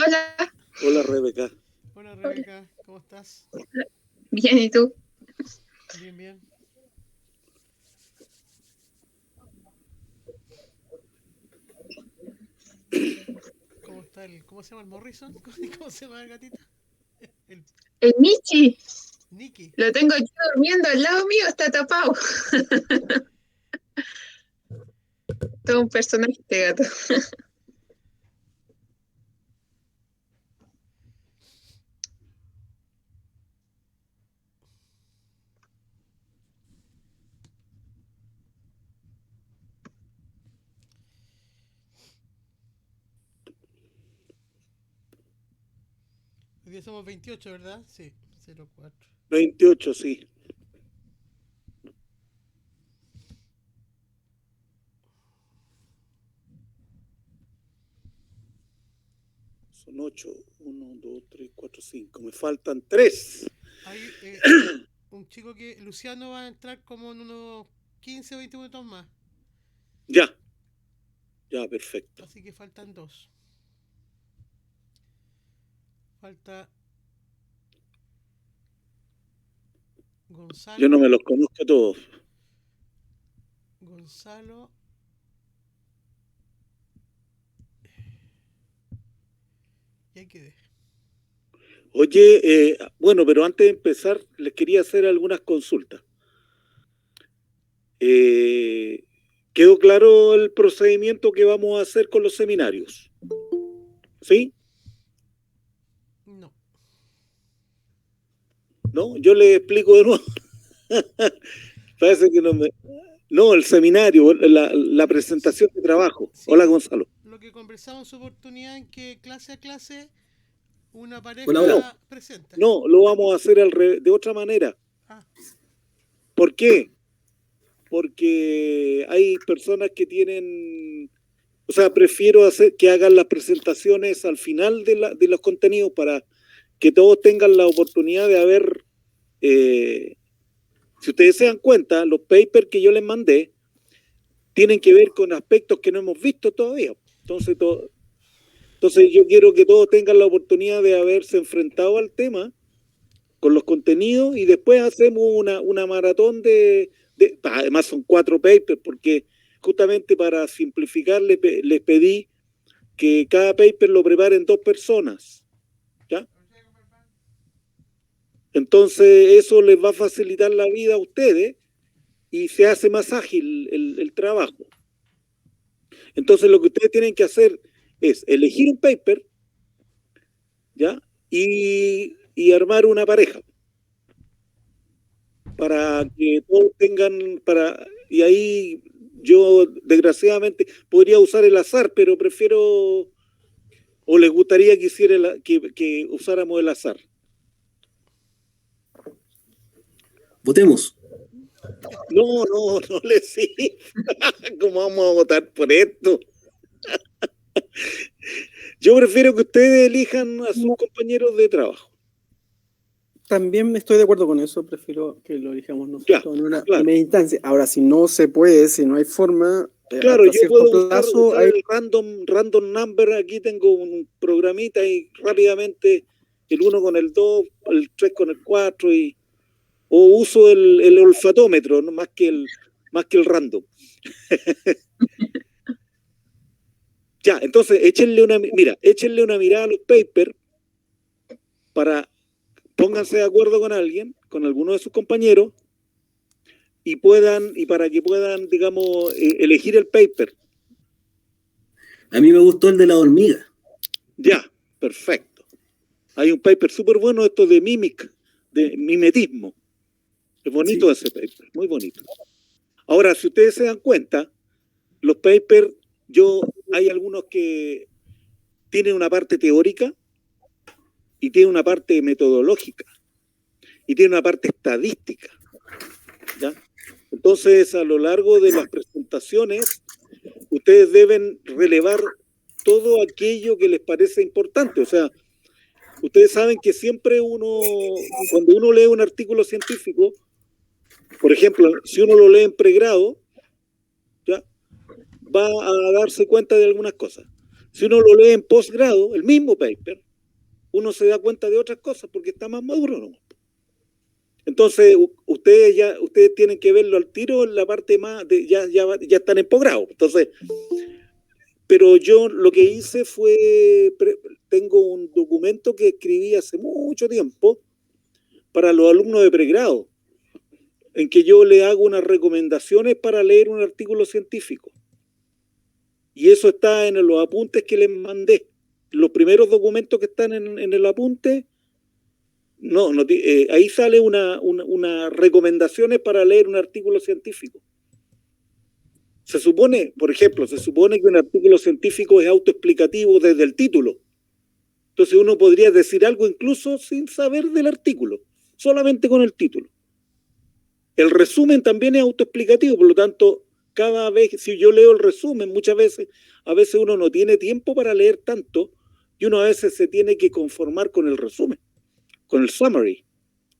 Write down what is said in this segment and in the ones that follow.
Hola, Hola Rebeca. Hola hola. Rebeca, ¿cómo estás? Bien, ¿y tú? Bien, bien. ¿Cómo está cómo se llama el Morrison? ¿Cómo se llama el gatito? El El Michi, Nicky. lo tengo aquí durmiendo al lado mío, está tapado. Todo un personaje este gato. 'Hoy día somos 28, ¿verdad? Sí, 04. 28, sí. Son 8. 1, 2, 3, 4, 5. Me faltan 3. Hay un chico que, Luciano, va a entrar como en unos 15 o 20 minutos más. Ya, ya, perfecto. Así que faltan dos. Falta Yo no Gonzalo. me los conozco a todos. Gonzalo. Y ahí quedé. Oye, bueno, pero antes de empezar, les quería hacer algunas consultas. Eh, ¿Quedó claro el procedimiento que vamos a hacer con los seminarios? ¿Sí? No. ¿No? Yo les explico de nuevo. Parece que no me... No, el seminario, la presentación de trabajo. Sí, Hola, Gonzalo. lo que conversamos en su oportunidad en que clase a clase una Hola, hola. pareja presenta. No, lo vamos a hacer de otra manera. Ah, ¿Por qué? Porque hay personas que tienen, o sea, prefiero hacer que hagan las presentaciones al final de los contenidos para que todos tengan la oportunidad de haber, eh, si ustedes se dan cuenta, los papers que yo les mandé tienen que ver con aspectos que no hemos visto todavía. Entonces yo quiero que todos tengan la oportunidad de haberse enfrentado al tema con los contenidos y después hacemos una maratón además son 4 papers, porque justamente para simplificar les pedí que cada paper lo preparen 2 personas, ¿ya? Entonces eso les va a facilitar la vida a ustedes y se hace más ágil el trabajo. Entonces lo que ustedes tienen que hacer es elegir un paper, ¿ya? Y armar una pareja para que todos tengan, y ahí yo desgraciadamente podría usar el azar, pero prefiero, o les gustaría que, que usáramos el azar. Votemos. No le sí. ¿Cómo vamos a votar por esto? Yo prefiero que ustedes elijan a sus compañeros de trabajo. También estoy de acuerdo con eso, prefiero que lo elijamos Ya, nosotros en una claro. primera instancia. Ahora, si no se puede, si no hay forma, Claro, hasta yo cierto puedo plazo usar hay... el random number, aquí tengo un programita y rápidamente el 1 con el 2, el 3 con el 4 o uso el olfatómetro, ¿no? más que el random. Ya, entonces échenle una mirada a los papers pónganse de acuerdo con alguien, con alguno de sus compañeros, y para que puedan, digamos, elegir el paper. A mí me gustó el de la hormiga. Ya, perfecto. Hay un paper súper bueno, esto de mimetismo. Es bonito sí. Ese paper, muy bonito. Ahora, si ustedes se dan cuenta, los papers, hay algunos que tienen una parte teórica y tienen una parte metodológica y tienen una parte estadística. ¿Ya? Entonces, a lo largo de las presentaciones, ustedes deben relevar todo aquello que les parece importante. O sea, ustedes saben que siempre cuando uno lee un artículo científico, por ejemplo, si uno lo lee en pregrado, ¿ya? Va a darse cuenta de algunas cosas. Si uno lo lee en posgrado, el mismo paper, uno se da cuenta de otras cosas porque está más maduro, ¿no? Entonces, ustedes tienen que verlo al tiro en la parte más, ya están en posgrado. Entonces, pero yo lo que hice fue, tengo un documento que escribí hace mucho tiempo para los alumnos de pregrado, en que yo le hago unas recomendaciones para leer un artículo científico. Y eso está en los apuntes que les mandé. Los primeros documentos que están en el apunte, ahí sale una recomendaciones para leer un artículo científico. Se supone, por ejemplo, que un artículo científico es autoexplicativo desde el título. Entonces uno podría decir algo incluso sin saber del artículo, solamente con el título. El resumen también es autoexplicativo, por lo tanto, cada vez, si yo leo el resumen, a veces uno no tiene tiempo para leer tanto, y uno a veces se tiene que conformar con el resumen, con el summary,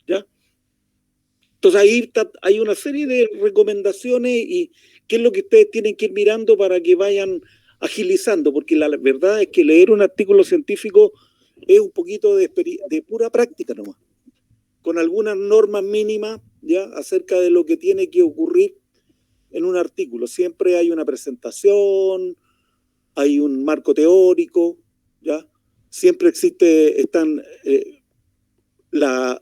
¿ya? Entonces ahí hay una serie de recomendaciones y qué es lo que ustedes tienen que ir mirando para que vayan agilizando, porque la verdad es que leer un artículo científico es un poquito de pura práctica nomás, con algunas normas mínimas, ¿ya?, acerca de lo que tiene que ocurrir en un artículo. Siempre hay una presentación, hay un marco teórico, ¿ya? Siempre están de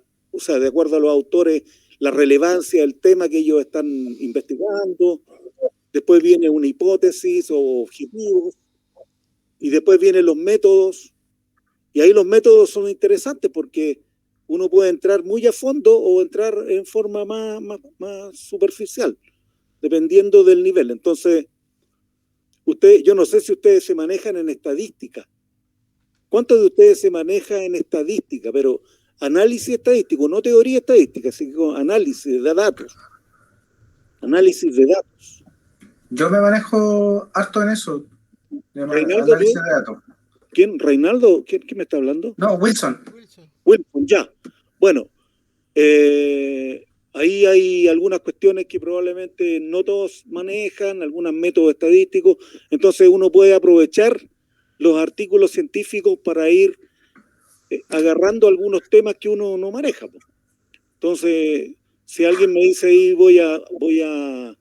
acuerdo a los autores, la relevancia del tema que ellos están investigando. Después viene una hipótesis o objetivos, y después vienen los métodos, y ahí los métodos son interesantes porque uno puede entrar muy a fondo o entrar en forma más superficial, dependiendo del nivel. Entonces, yo no sé si ustedes se manejan en estadística. ¿Cuántos de ustedes se manejan en estadística? Pero análisis estadístico, no teoría estadística, sino análisis de datos. Análisis de datos. Yo me manejo harto en eso. Reinaldo, Análisis de datos. ¿Quién? ¿Reinaldo? ¿Quién me está hablando? No, Wilson. Wilson, ya. Bueno, ahí hay algunas cuestiones que probablemente no todos manejan, algunos métodos estadísticos. Entonces uno puede aprovechar los artículos científicos para ir agarrando algunos temas que uno no maneja. Entonces, si alguien me dice ahí voy a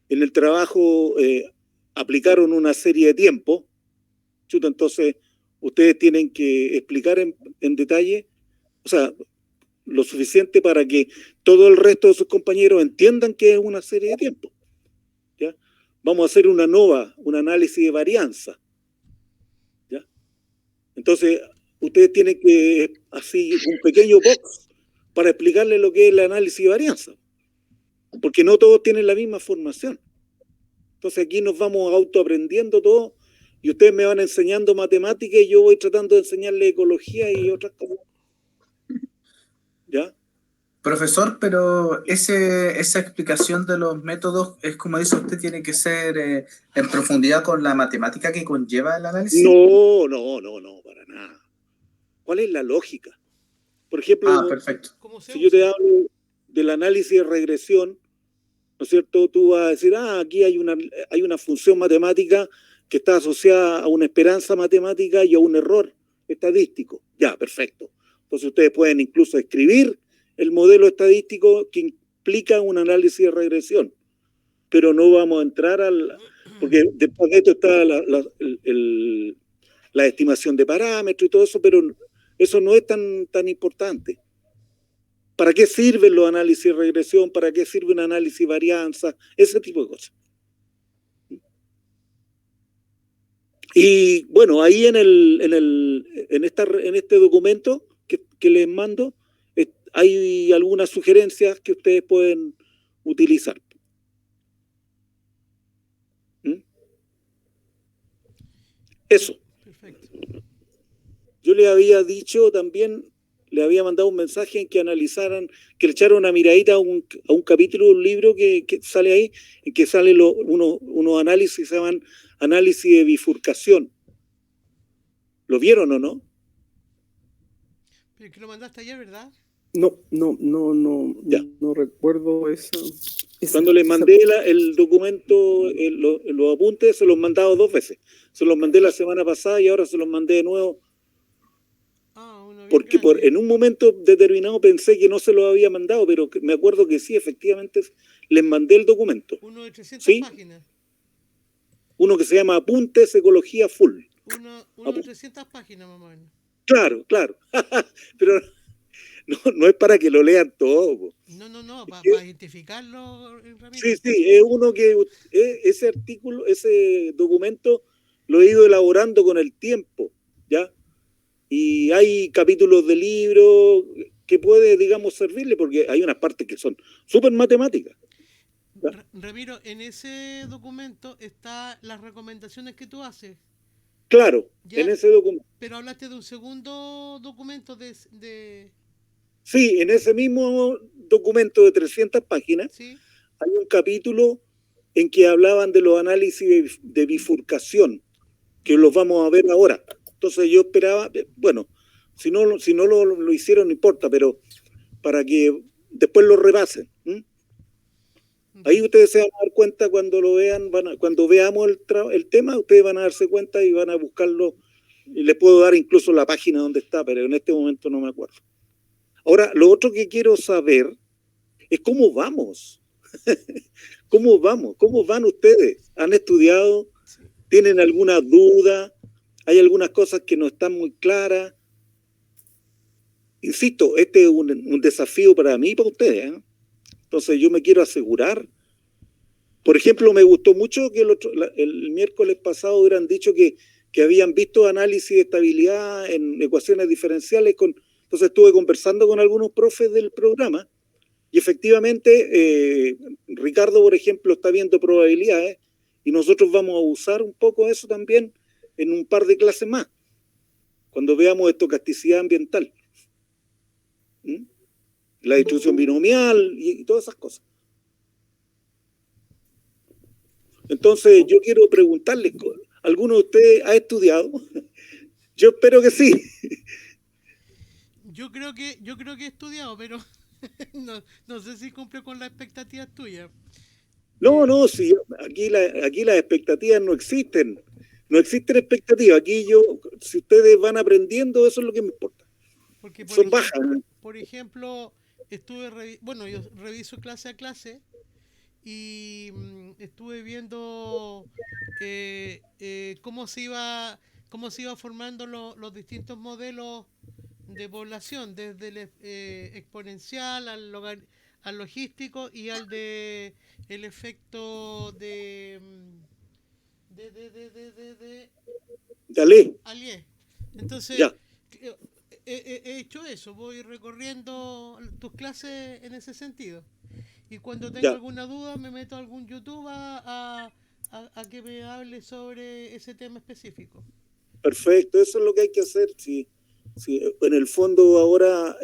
en el trabajo aplicaron una serie de tiempo, entonces ustedes tienen que explicar en detalle, o sea, lo suficiente para que todo el resto de sus compañeros entiendan que es una serie de tiempo, ¿ya? Vamos a hacer un análisis de varianza, ¿ya? Entonces, ustedes tienen que así un pequeño box para explicarle lo que es el análisis de varianza, porque no todos tienen la misma formación. Entonces aquí nos vamos autoaprendiendo todo, y ustedes me van enseñando matemáticas y yo voy tratando de enseñarles ecología y otras cosas. ¿Ya? Profesor, pero esa explicación de los métodos es, como dice usted, tiene que ser en profundidad con la matemática que conlleva el análisis. No, para nada. ¿Cuál es la lógica? Por ejemplo, perfecto. Si yo te hablo del análisis de regresión, ¿no es cierto? Tú vas a decir, aquí hay una función matemática que está asociada a una esperanza matemática y a un error estadístico. Ya, perfecto. Entonces ustedes pueden incluso escribir el modelo estadístico que implica un análisis de regresión, pero no vamos a entrar porque después de esto está la estimación de parámetros y todo eso, pero eso no es tan importante. ¿Para qué sirven los análisis de regresión? ¿Para qué sirve un análisis de varianza? Ese tipo de cosas. Y bueno, ahí en este documento que les mando, hay algunas sugerencias que ustedes pueden utilizar. Eso. Perfecto. Yo les había dicho también, le había mandado un mensaje en que analizaran, que le echaran una miradita a un capítulo de un libro que sale ahí, en que sale unos análisis que se llaman análisis de bifurcación. ¿Lo vieron o no? Pero que lo mandaste ayer, ¿verdad? No recuerdo Cuando les mandé el documento, los apuntes, se los he mandado 2 veces. Se los mandé la semana pasada y ahora se los mandé de nuevo. Uno bien Porque grande. en un momento determinado pensé que no se los había mandado, pero me acuerdo que sí, efectivamente les mandé el documento. Uno de 300 ¿Sí? páginas. Uno que se llama Apuntes Ecología Full. Uno de 300 páginas, más o menos. Claro. Pero no es para que lo lean todo, po. No, para identificarlo, Ramiro. Sí, es uno que ese artículo, ese documento lo he ido elaborando con el tiempo, ¿ya? Y hay capítulos de libro que puede, digamos, servirle, porque hay unas partes que son súper matemáticas. Ramiro, en ese documento están las recomendaciones que tú haces. Claro, ¿Ya? en ese documento. Pero hablaste de un segundo documento de... Sí, en ese mismo documento de 300 páginas, ¿Sí? hay un capítulo en que hablaban de los análisis de bifurcación, que los vamos a ver ahora. Entonces yo esperaba, bueno, si no lo hicieron no importa, pero para que después lo repasen. Ahí ustedes se van a dar cuenta cuando lo vean, cuando veamos el tema, ustedes van a darse cuenta y van a buscarlo. Y les puedo dar incluso la página donde está, pero en este momento no me acuerdo. Ahora, lo otro que quiero saber es cómo vamos. ¿Cómo vamos? ¿Cómo van ustedes? ¿Han estudiado? ¿Tienen alguna duda? ¿Hay algunas cosas que no están muy claras? Insisto, este es un desafío para mí y para ustedes, ¿eh? Entonces yo me quiero asegurar. Por ejemplo, me gustó mucho que el miércoles pasado hubieran dicho que habían visto análisis de estabilidad en ecuaciones diferenciales. Entonces estuve conversando con algunos profes del programa y efectivamente Ricardo, por ejemplo, está viendo probabilidades y nosotros vamos a usar un poco eso también en un par de clases más, cuando veamos estocasticidad ambiental. La distribución binomial y todas esas cosas. Entonces yo quiero preguntarles, ¿alguno de ustedes ha estudiado? Yo espero que sí. Yo creo que he estudiado, pero no sé si cumple con las expectativas tuyas. No, sí, aquí las expectativas no existen. No existen expectativas. Aquí si ustedes van aprendiendo, eso es lo que me importa. Porque, son bajas. Por ejemplo, yo reviso clase a clase y estuve viendo cómo se iba formando los distintos modelos de población, desde el exponencial al logístico y al de el efecto de Allié. Entonces ya. he hecho eso, voy recorriendo tus clases en ese sentido. Y cuando tengo alguna duda me meto a algún YouTube a que me hable sobre ese tema específico. Perfecto, eso es lo que hay que hacer. Sí, en el fondo ahora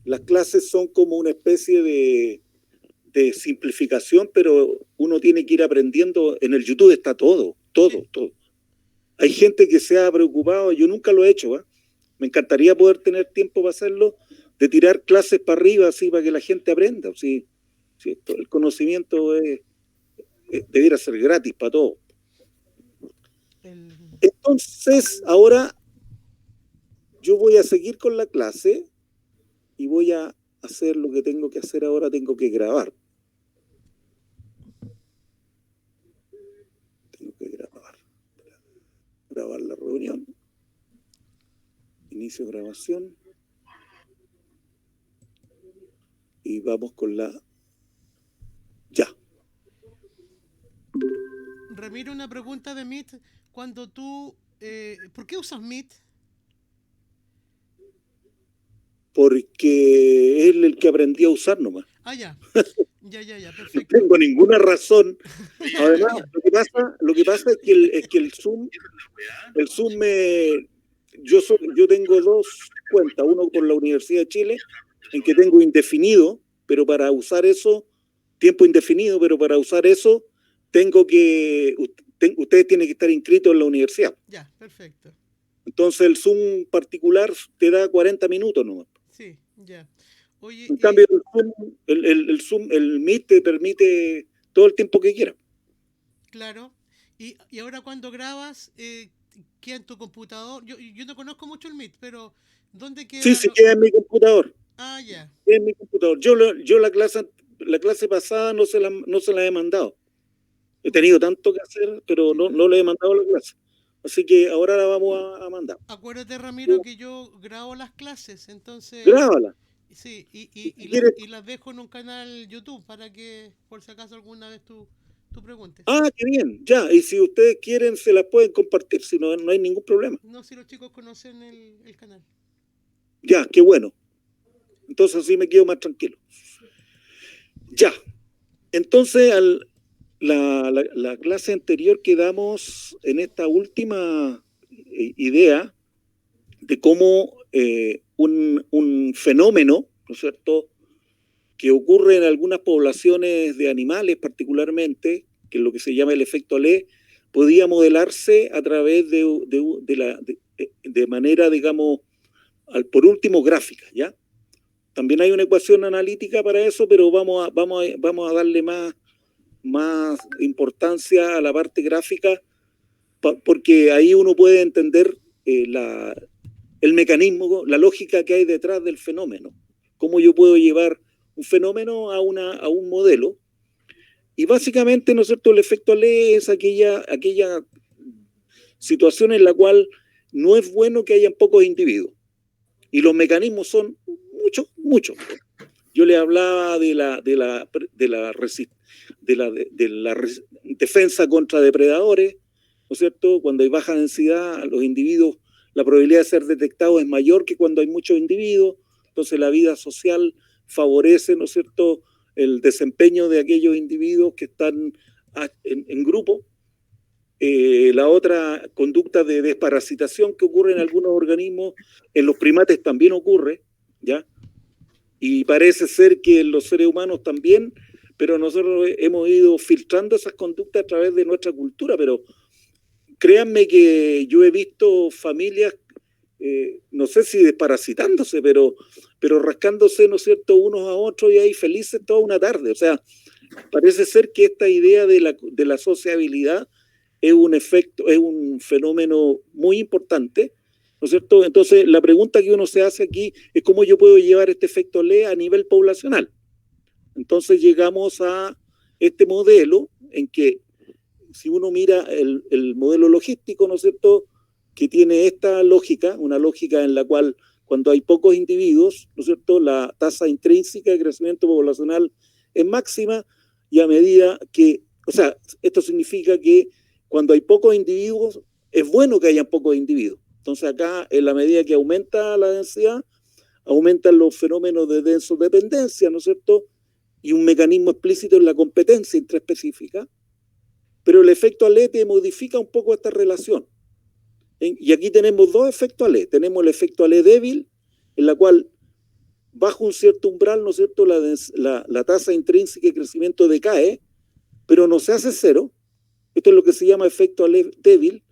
las clases son como una especie de simplificación, pero uno tiene que ir aprendiendo. En el YouTube está todo. Hay gente que se ha preocupado, yo nunca lo he hecho, ¿eh? Me encantaría poder tener tiempo para hacerlo, de tirar clases para arriba, así, para que la gente aprenda. Sí, el conocimiento debiera ser gratis para todos. Entonces, ahora yo voy a seguir con la clase y voy a hacer lo que tengo que hacer ahora. Tengo que grabar. Grabar la reunión. Inicio grabación. Y vamos con la... Ya. Ramiro, una pregunta de Meet. Cuando tú... ¿por qué usas Meet? Porque es el que aprendí a usar nomás. Ya, perfecto. No tengo ninguna razón. Además, lo que pasa es que el Zoom yo tengo 2 cuentas, uno por la Universidad de Chile, en que tengo indefinido, pero para usar eso, tiempo indefinido, pero para usar eso, ustedes tienen que estar inscritos en la universidad. Ya, perfecto. Entonces el Zoom particular te da 40 minutos nomás. Sí, ya. Oye, En cambio, el Zoom, el Meet te permite todo el tiempo que quieras. claro. Y ahora cuando grabas, ¿queda en tu computador? Yo no conozco mucho el Meet, pero ¿dónde Sí, queda? sí queda en mi computador. Ah, ya. Queda en mi computador. Yo la clase pasada no se la he mandado. He tenido tanto que hacer, pero no le he mandado la clase. Así que ahora la vamos a mandar. Acuérdate, Ramiro, que yo grabo las clases, entonces, Grábala. sí, Si quieres. y las dejo en un canal YouTube para que, por si acaso, alguna vez tú preguntes. Ah, qué bien, ya. Y si ustedes quieren, se las pueden compartir, si no hay ningún problema. No si los chicos conocen el canal. Ya, qué bueno. Entonces así me quedo más tranquilo. Ya. Entonces, la clase anterior quedamos en esta última idea de cómo un fenómeno, ¿no es cierto?, que ocurre en algunas poblaciones de animales particularmente, que es lo que se llama el efecto Alé, podía modelarse a través de manera, digamos, por último, gráfica, ¿ya? También hay una ecuación analítica para eso, pero vamos a darle más importancia a la parte gráfica, porque ahí uno puede entender el mecanismo, la lógica que hay detrás del fenómeno. Cómo yo puedo llevar un fenómeno a un modelo. Y básicamente, ¿no es cierto?, el efecto Alé es aquella situación en la cual no es bueno que hayan pocos individuos. Y los mecanismos son muchos. Yo le hablaba de la defensa contra depredadores, ¿no es cierto? Cuando hay baja densidad, los individuos, la probabilidad de ser detectados es mayor que cuando hay muchos individuos. Entonces la vida social favorece, ¿no es cierto?, el desempeño de aquellos individuos que están en grupo. La otra conducta de desparasitación que ocurre en algunos organismos, en los primates también ocurre, ¿ya? Y parece ser que en los seres humanos también, pero nosotros hemos ido filtrando esas conductas a través de nuestra cultura, pero créanme que yo he visto familias, no sé si desparasitándose, pero rascándose, ¿no es cierto?, unos a otros y ahí felices toda una tarde. O sea, parece ser que esta idea de la sociabilidad es un fenómeno muy importante, ¿no es cierto? Entonces, la pregunta que uno se hace aquí es cómo yo puedo llevar este efecto Alé a nivel poblacional. Entonces llegamos a este modelo en que, si uno mira el modelo logístico, ¿no es cierto?, que tiene esta lógica, una lógica en la cual cuando hay pocos individuos, ¿no es cierto?, la tasa intrínseca de crecimiento poblacional es máxima, y a medida que, o sea, esto significa que cuando hay pocos individuos, es bueno que hayan pocos individuos. Entonces acá, en la medida que aumenta la densidad, aumentan los fenómenos de densodependencia, ¿no es cierto?, y un mecanismo explícito en la competencia intraespecífica, pero el efecto Alé modifica un poco esta relación. Y aquí tenemos dos efectos Alé. Tenemos el efecto Alé débil, en la cual bajo un cierto umbral, ¿no es cierto?, la tasa intrínseca de crecimiento decae, pero no se hace cero. Esto es lo que se llama efecto Alé débil.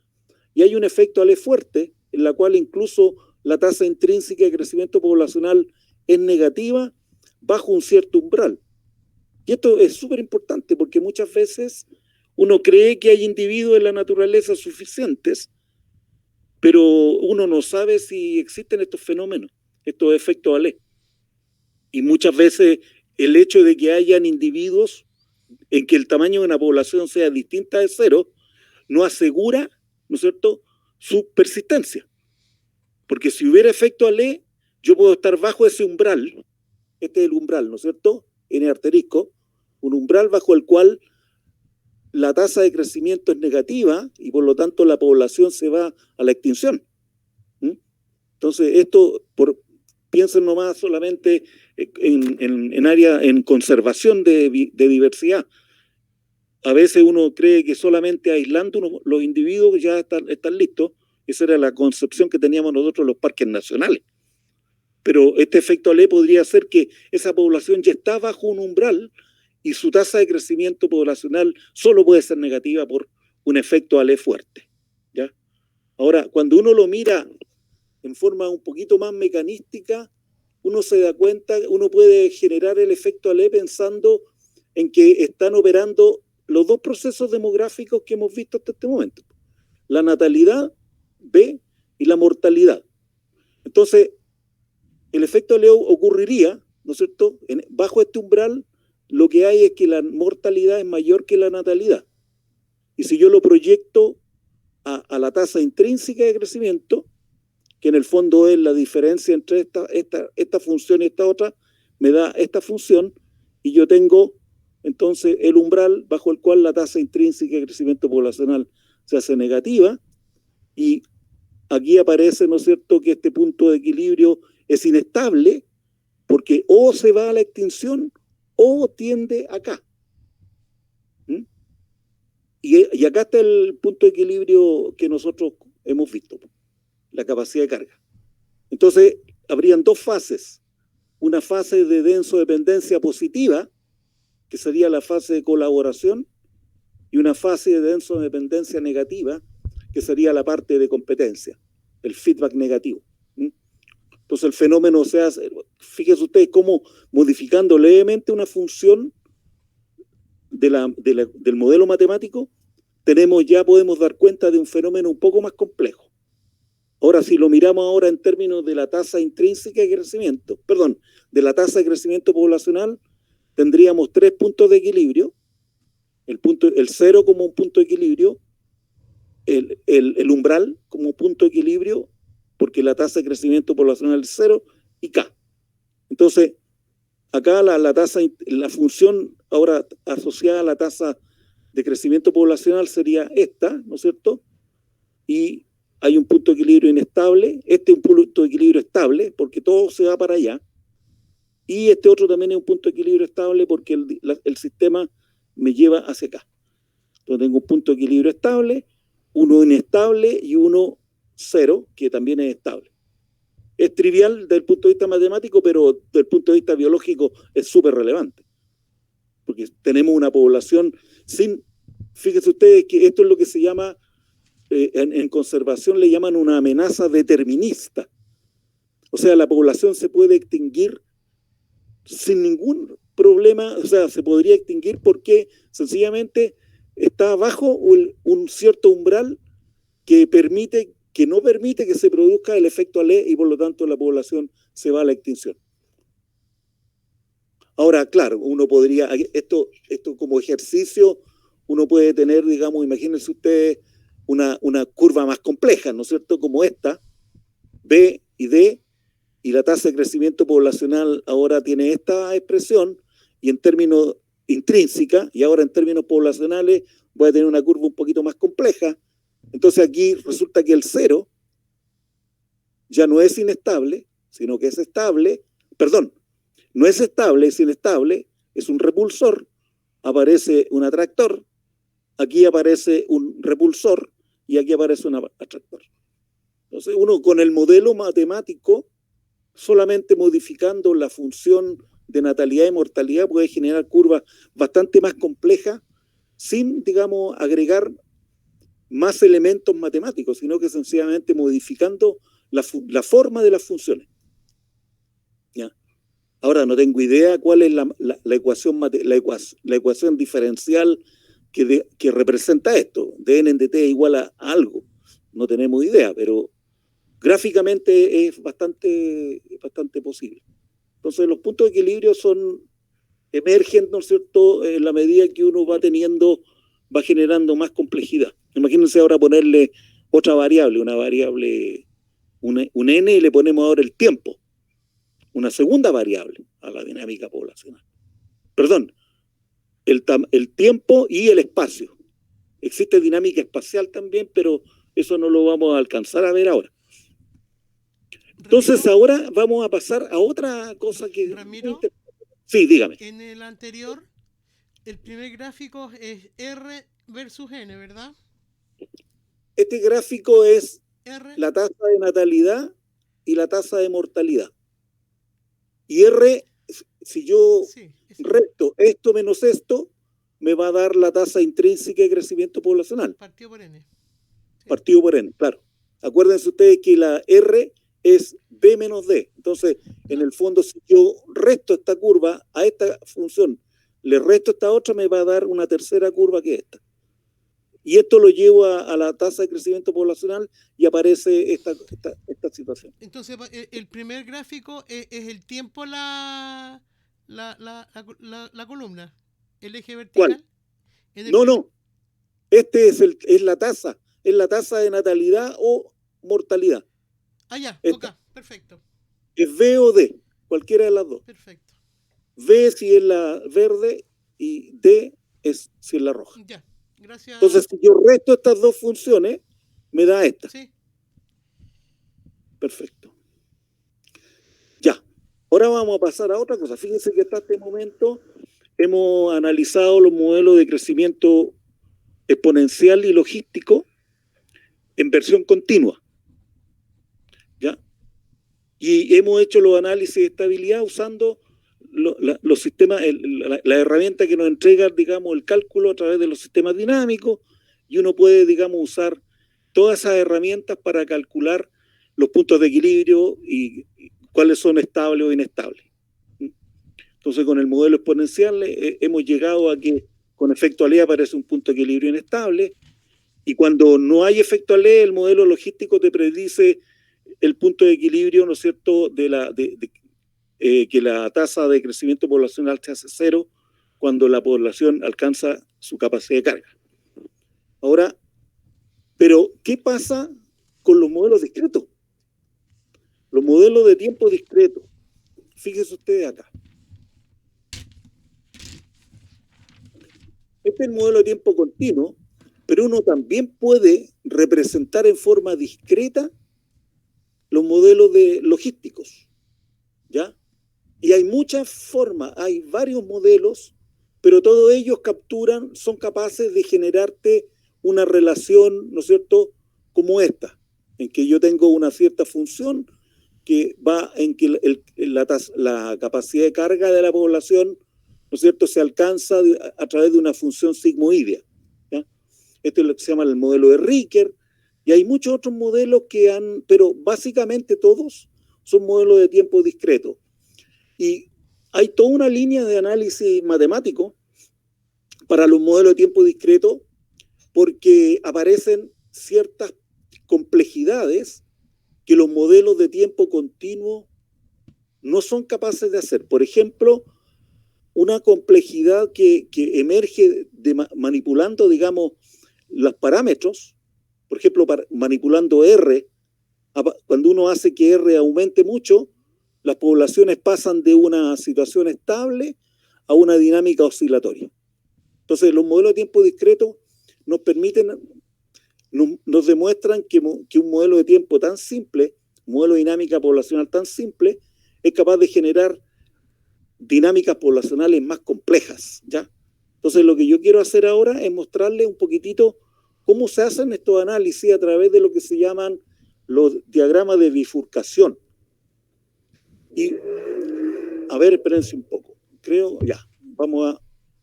Y hay un efecto Alé fuerte, en la cual incluso la tasa intrínseca de crecimiento poblacional es negativa bajo un cierto umbral. Y esto es súper importante porque muchas veces uno cree que hay individuos en la naturaleza suficientes, pero uno no sabe si existen estos fenómenos, estos efectos Alé. Y muchas veces el hecho de que hayan individuos en que el tamaño de una población sea distinta de cero no asegura, ¿no es cierto?, su persistencia. Porque si hubiera efecto Alé, yo puedo estar bajo ese umbral. Este es el umbral, ¿no es cierto?, N asterisco, un umbral bajo el cual la tasa de crecimiento es negativa y por lo tanto la población se va a la extinción. Entonces, esto, piensen nomás solamente en conservación de diversidad. A veces uno cree que solamente aislando los individuos ya están listos. Esa era la concepción que teníamos nosotros en los parques nacionales. Pero este efecto Alé podría ser que esa población ya está bajo un umbral y su tasa de crecimiento poblacional solo puede ser negativa por un efecto Alé fuerte, ¿ya? Ahora, cuando uno lo mira en forma un poquito más mecanística, uno se da cuenta, uno puede generar el efecto Ale pensando en que están operando los dos procesos demográficos que hemos visto hasta este momento. La natalidad, B, y la mortalidad. Entonces, el efecto Ale ocurriría, ¿no es cierto? Bajo este umbral, lo que hay es que la mortalidad es mayor que la natalidad. Y si yo lo proyecto a la tasa intrínseca de crecimiento, que en el fondo es la diferencia entre esta función y esta otra, me da esta función, y yo tengo entonces el umbral bajo el cual la tasa intrínseca de crecimiento poblacional se hace negativa, y aquí aparece, ¿no es cierto?, que este punto de equilibrio es inestable, porque o se va a la extinción o tiende acá. ¿Mm? Y acá está el punto de equilibrio que nosotros hemos visto, la capacidad de carga. Entonces, habrían dos fases. Una fase de denso dependencia positiva, que sería la fase de colaboración, y una fase de denso dependencia negativa, que sería la parte de competencia, el feedback negativo. ¿Mm? Entonces, el fenómeno se hace, fíjense ustedes cómo modificando levemente una función del modelo matemático, podemos dar cuenta de un fenómeno un poco más complejo. Ahora, si lo miramos ahora en términos de la tasa intrínseca de crecimiento, de la tasa de crecimiento poblacional, tendríamos 3 puntos de equilibrio, el 0 como un punto de equilibrio, el umbral como punto de equilibrio, porque la tasa de crecimiento poblacional es 0, y K. Entonces, acá la función ahora asociada a la tasa de crecimiento poblacional sería esta, ¿no es cierto? Y hay un punto de equilibrio inestable, este es un punto de equilibrio estable, porque todo se va para allá, y este otro también es un punto de equilibrio estable porque el sistema me lleva hacia acá. Entonces tengo un punto de equilibrio estable, uno inestable y uno 0, que también es estable. Es trivial desde el punto de vista matemático, pero desde el punto de vista biológico es súper relevante, porque tenemos una población fíjense ustedes que esto es lo que se llama, en conservación le llaman una amenaza determinista. O sea, la población se puede extinguir sin ningún problema, o sea, se podría extinguir porque sencillamente está bajo un cierto umbral que no permite que se produzca el efecto Ale, y por lo tanto la población se va a la extinción. Ahora, claro, uno podría, esto como ejercicio, uno puede tener, digamos, imagínense ustedes una curva más compleja, ¿no es cierto?, como esta, B y D, y la tasa de crecimiento poblacional ahora tiene esta expresión, y en términos intrínseca, y ahora en términos poblacionales voy a tener una curva un poquito más compleja. Entonces aquí resulta que el 0 ya no es inestable, sino que es estable, no es estable, es inestable, es un repulsor, aparece un atractor, aquí aparece un repulsor, y aquí aparece un atractor. Entonces uno con el modelo matemático, solamente modificando la función de natalidad y mortalidad, puede generar curvas bastante más complejas sin, digamos, agregar más elementos matemáticos, sino que sencillamente modificando la forma de las funciones. ¿Ya? Ahora no tengo idea cuál es la ecuación diferencial que representa esto. Dn en dt igual a algo. No tenemos idea, pero gráficamente es bastante posible. Entonces los puntos de equilibrio emergen, ¿no es cierto?, en la medida que uno va generando más complejidad. Imagínense ahora ponerle otra variable, un n, y le ponemos ahora el tiempo, una segunda variable a la dinámica poblacional. Perdón, el tiempo y el espacio. Existe dinámica espacial también, pero eso no lo vamos a alcanzar a ver ahora. Entonces ahora vamos a pasar a otra cosa que... Ramiro, sí, dígame. en el anterior, el primer gráfico es R versus N, ¿verdad? Este gráfico es R, la tasa de natalidad y la tasa de mortalidad. Y R, si yo sí, resto esto menos esto, me va a dar la tasa intrínseca de crecimiento poblacional. partido por N. Sí. Partido por N, claro. Acuérdense ustedes que la R es B menos D. Entonces, en el fondo, si yo resto esta curva a esta función, le resto esta otra, me va a dar una tercera curva que esta. Y esto lo llevo a la tasa de crecimiento poblacional y aparece esta situación. Entonces, el primer gráfico es el tiempo la columna, el eje vertical. ¿Cuál? No. Este es la tasa de natalidad o mortalidad. Ah, ya, esta. ok, perfecto. Es B o D, cualquiera de las dos. Perfecto. B si es la verde y D es si es la roja. Ya, gracias. Entonces, si yo resto estas dos funciones, me da esta. Sí. Perfecto. Ya. Ahora vamos a pasar a otra cosa. Fíjense que hasta este momento hemos analizado los modelos de crecimiento exponencial y logístico en versión continua. ¿Ya? Y hemos hecho los análisis de estabilidad usando los sistemas, la herramienta que nos entrega, digamos, el cálculo a través de los sistemas dinámicos, y uno puede, digamos, usar todas esas herramientas para calcular los puntos de equilibrio y cuáles son estables o inestables. Entonces, con el modelo exponencial hemos llegado a que con efecto Ale aparece un punto de equilibrio inestable, y cuando no hay efecto Ale, el modelo logístico te predice el punto de equilibrio, ¿no es cierto?, que la tasa de crecimiento poblacional se hace cero cuando la población alcanza su capacidad de carga. Ahora, pero ¿qué pasa con los modelos discretos? Los modelos de tiempo discreto. Fíjense ustedes acá. Este es el modelo de tiempo continuo, pero uno también puede representar en forma discreta los modelos logísticos, ¿ya? Y hay muchas formas, hay varios modelos, pero todos ellos son capaces de generarte una relación, ¿no es cierto?, como esta, en que yo tengo una cierta función que va en que la capacidad de carga de la población, ¿no es cierto?, se alcanza a través de una función sigmoidea, ¿ya? Esto es lo que se llama el modelo de Ricker, y hay muchos otros modelos pero básicamente todos son modelos de tiempo discreto. Y hay toda una línea de análisis matemático para los modelos de tiempo discreto, porque aparecen ciertas complejidades que los modelos de tiempo continuo no son capaces de hacer. Por ejemplo, una complejidad que emerge manipulando, digamos, los parámetros, por ejemplo, manipulando R, cuando uno hace que R aumente mucho, las poblaciones pasan de una situación estable a una dinámica oscilatoria. Entonces, los modelos de tiempo discreto nos permiten, nos demuestran que un modelo de tiempo tan simple, un modelo de dinámica poblacional tan simple, es capaz de generar dinámicas poblacionales más complejas, ¿ya? Entonces, lo que yo quiero hacer ahora es mostrarles un poquitito cómo se hacen estos análisis a través de lo que se llaman los diagramas de bifurcación. Y, a ver, espérense un poco. Creo, ya,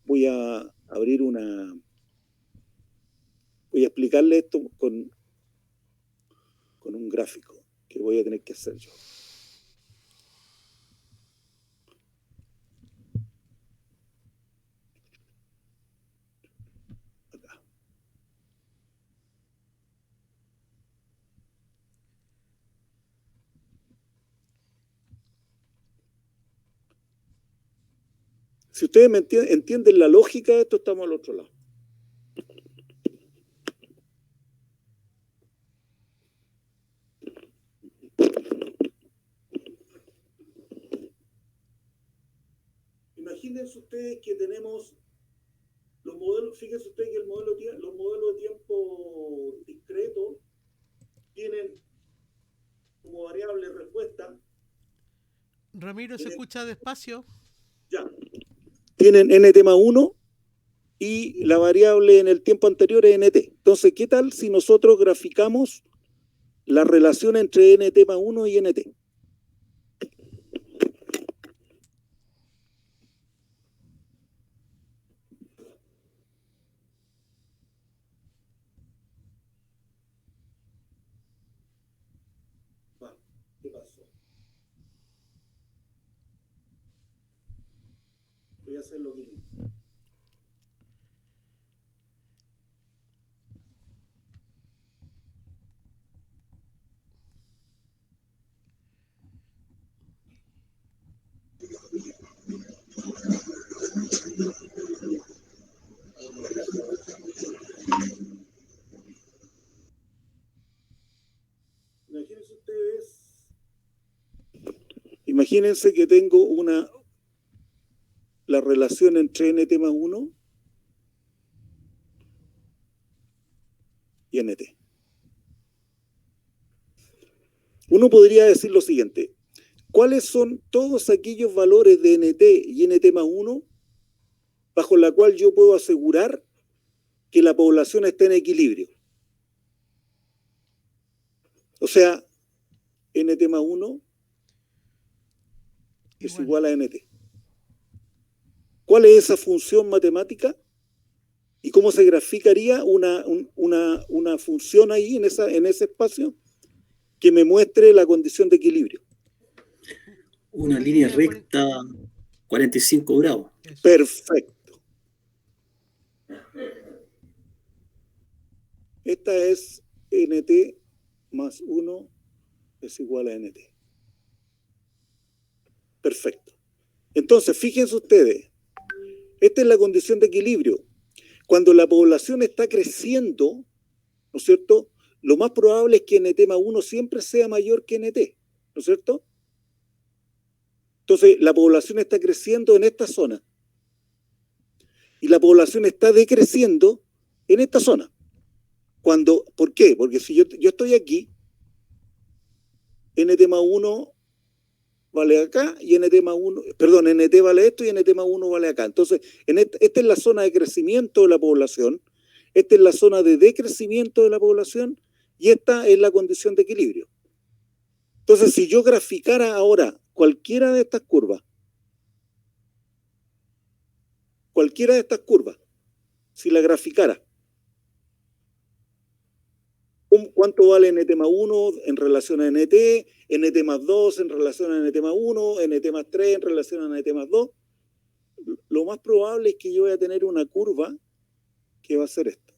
voy a abrir voy a explicarle esto con un gráfico que voy a tener que hacer yo. Acá. Si ustedes entienden la lógica de esto, estamos al otro lado. Imagínense ustedes que tenemos los modelos, fíjense ustedes que los modelos de tiempo discreto tienen como variable respuesta. Ramiro, ¿se escucha despacio? Ya. Tienen nt más 1 y la variable en el tiempo anterior es nt. Entonces, ¿qué tal si nosotros graficamos la relación entre nt más 1 y nt? ¿Qué pasó? hacer lo mismo. Imagínense ustedes, imagínense que tengo la relación entre nt más 1 y nt. Uno podría decir lo siguiente: ¿cuáles son todos aquellos valores de nt y nt más 1 bajo la cual yo puedo asegurar que la población está en equilibrio? O sea, nt más 1 es igual a nt. ¿Cuál es esa función matemática? ¿Y cómo se graficaría una función ahí en ese espacio que me muestre la condición de equilibrio? Una línea recta, 45 grados. Perfecto. Esta es nt más 1 es igual a nt. Perfecto. Entonces, fíjense ustedes, esta es la condición de equilibrio. Cuando la población está creciendo, ¿no es cierto?, lo más probable es que nt más 1 siempre sea mayor que nt, ¿no es cierto? Entonces, la población está creciendo en esta zona y la población está decreciendo en esta zona. ¿Por qué? Porque si yo estoy aquí, nt más 1 vale acá y nt vale esto y nt más 1 vale acá. Entonces, esta es la zona de crecimiento de la población, esta es la zona de decrecimiento de la población y esta es la condición de equilibrio. Entonces, si yo graficara ahora cualquiera de estas curvas, si la graficara, ¿cuánto vale nt más 1 en relación a nt más 2 en relación a nt más 1, nt más 3 en relación a nt más 2? Lo más probable es que yo voy a tener una curva que va a ser esta.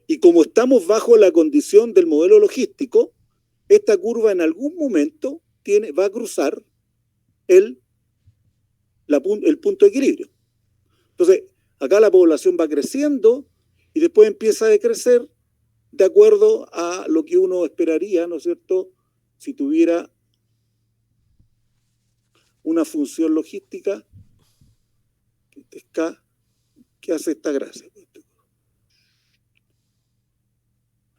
Y como estamos bajo la condición del modelo logístico, esta curva en algún momento va a cruzar el punto de equilibrio. Entonces, acá la población va creciendo y después empieza a decrecer de acuerdo a lo que uno esperaría, ¿no es cierto?, si tuviera una función logística, que es K, que hace esta gracia.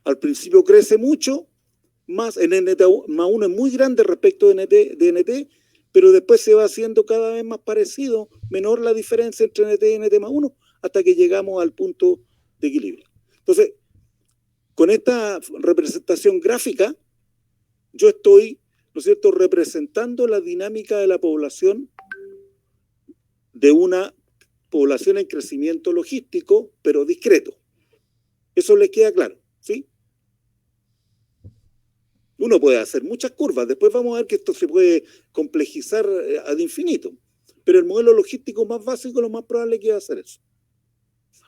Al principio crece mucho, más en nt más 1 es muy grande respecto de nt, pero después se va haciendo cada vez más parecido, menor la diferencia entre nt y nt más 1, hasta que llegamos al punto de equilibrio. Entonces, con esta representación gráfica, yo estoy, ¿no es cierto?, representando la dinámica de la población, de una población en crecimiento logístico, pero discreto. Eso les queda claro, ¿sí? Uno puede hacer muchas curvas, después vamos a ver que esto se puede complejizar ad infinito, pero el modelo logístico más básico, lo más probable es que va a hacer eso.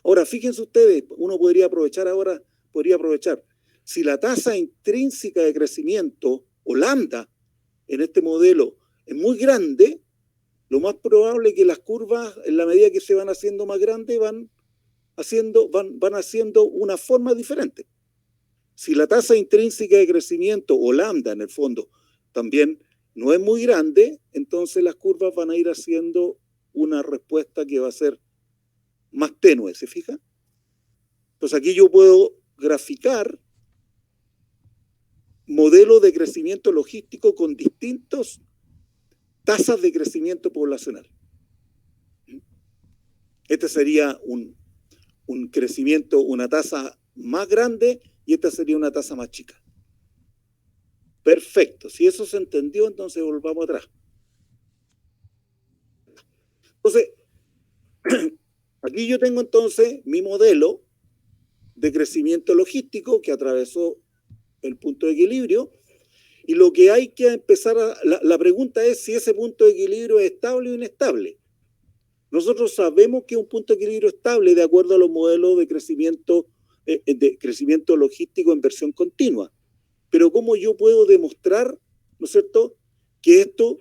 Ahora, fíjense ustedes, uno podría aprovechar, si la tasa intrínseca de crecimiento, o lambda, en este modelo es muy grande, lo más probable es que las curvas, en la medida que se van haciendo más grandes, van haciendo una forma diferente. Si la tasa intrínseca de crecimiento, o lambda en el fondo, también no es muy grande, entonces las curvas van a ir haciendo una respuesta que va a ser más tenue, ¿se fija? Entonces aquí yo puedo graficar modelos de crecimiento logístico con distintas tasas de crecimiento poblacional. Este sería un crecimiento, una tasa más grande, y esta sería una tasa más chica. Perfecto. Si eso se entendió, entonces volvamos atrás. Entonces, aquí yo tengo entonces mi modelo de crecimiento logístico que atravesó el punto de equilibrio, Y lo que hay que empezar la pregunta es si ese punto de equilibrio es estable o inestable. Nosotros sabemos que un punto de equilibrio estable de acuerdo a los modelos de crecimiento logístico en versión continua. Pero ¿cómo yo puedo demostrar, ¿no es cierto?, que esto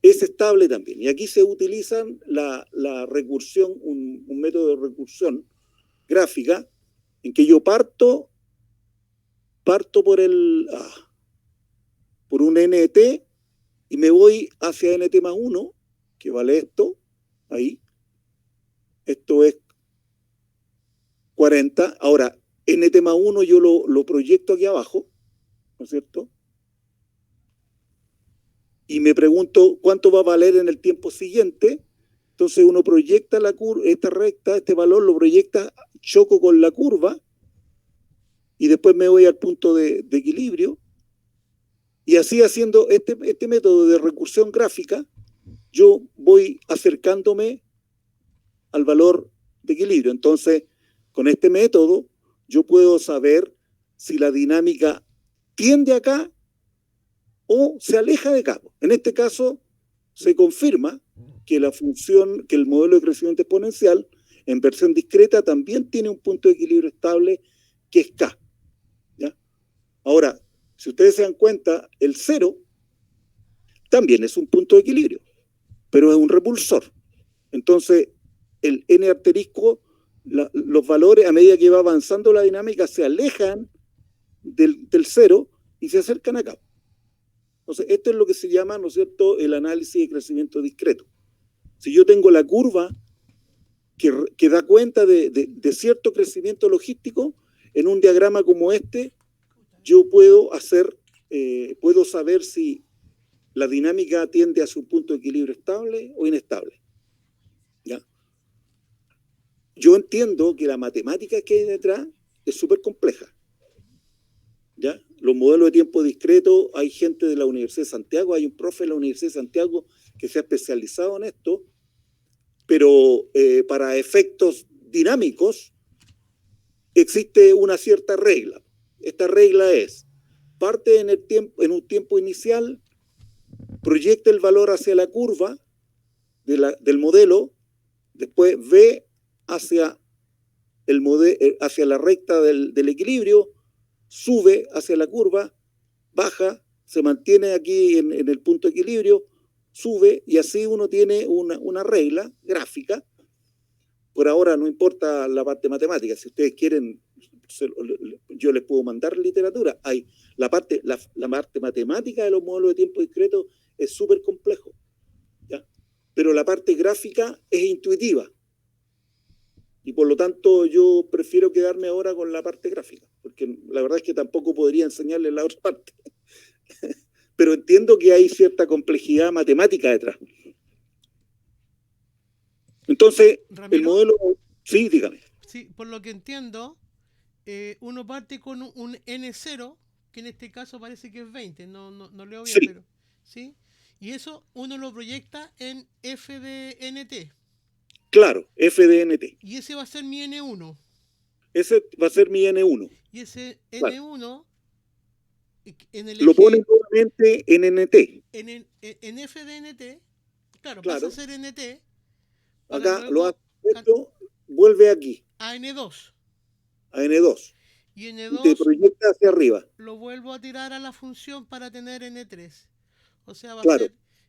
es estable también? Y aquí se utiliza la recursión, un método de recursión gráfica, en que yo parto por un NT y me voy hacia NT más 1, que vale esto, ahí. Esto es 40. Ahora, NT más 1 yo lo proyecto aquí abajo, ¿no es cierto? Y me pregunto cuánto va a valer en el tiempo siguiente. Entonces uno proyecta esta recta, este valor lo proyecta, choco con la curva, y después me voy al punto de equilibrio. Y así, haciendo este método de recursión gráfica, yo voy acercándome al valor de equilibrio. Entonces, con este método, yo puedo saber si la dinámica tiende acá o se aleja de acá. En este caso, se confirma que que el modelo de crecimiento exponencial en versión discreta también tiene un punto de equilibrio estable que es K. ¿Ya? Ahora, si ustedes se dan cuenta, el 0 también es un punto de equilibrio, pero es un repulsor. Entonces, el N asterisco, los valores, a medida que va avanzando la dinámica, se alejan del 0 y se acercan acá. Entonces, esto es lo que se llama, ¿no es cierto?, el análisis de crecimiento discreto. Si yo tengo la curva que da cuenta de cierto crecimiento logístico, en un diagrama como este, yo puedo saber si la dinámica tiende a su punto de equilibrio estable o inestable. ¿Ya? Yo entiendo que la matemática que hay detrás es súper compleja. ¿Ya? Los modelos de tiempo discreto, hay gente de la Universidad de Santiago, hay un profe de la Universidad de Santiago que se ha especializado en esto, pero para efectos dinámicos existe una cierta regla. Esta regla es: parte en un tiempo inicial, proyecta el valor hacia la curva del modelo, después ve hacia la recta del equilibrio, sube hacia la curva, baja, se mantiene aquí en el punto de equilibrio, sube, y así uno tiene una regla gráfica. Por ahora no importa la parte matemática, si ustedes quieren, yo les puedo mandar literatura. Hay la parte matemática de los modelos de tiempo discreto es súper complejo, ¿ya? Pero la parte gráfica es intuitiva. Y por lo tanto yo prefiero quedarme ahora con la parte gráfica, porque la verdad es que tampoco podría enseñarles la otra parte. Pero entiendo que hay cierta complejidad matemática detrás. Entonces, Ramiro, el modelo... Sí, dígame. Sí, por lo que entiendo, uno parte con un N0, que en este caso parece que es 20, no leo bien, Sí. pero ¿sí? Y eso uno lo proyecta en F de NT. Claro, F de NT. Y ese va a ser mi N1. Ese va a ser mi N1. Y ese Claro. N1, en el Lo eje, ponen nuevamente en NT. en F de NT, claro, Claro. pasa a ser NT, para Acá luego lo hace esto, vuelve aquí, a N2. a N2. Y Y te N2 proyecta hacia arriba. lo vuelvo a tirar a la función para tener N3. O sea, va Claro. a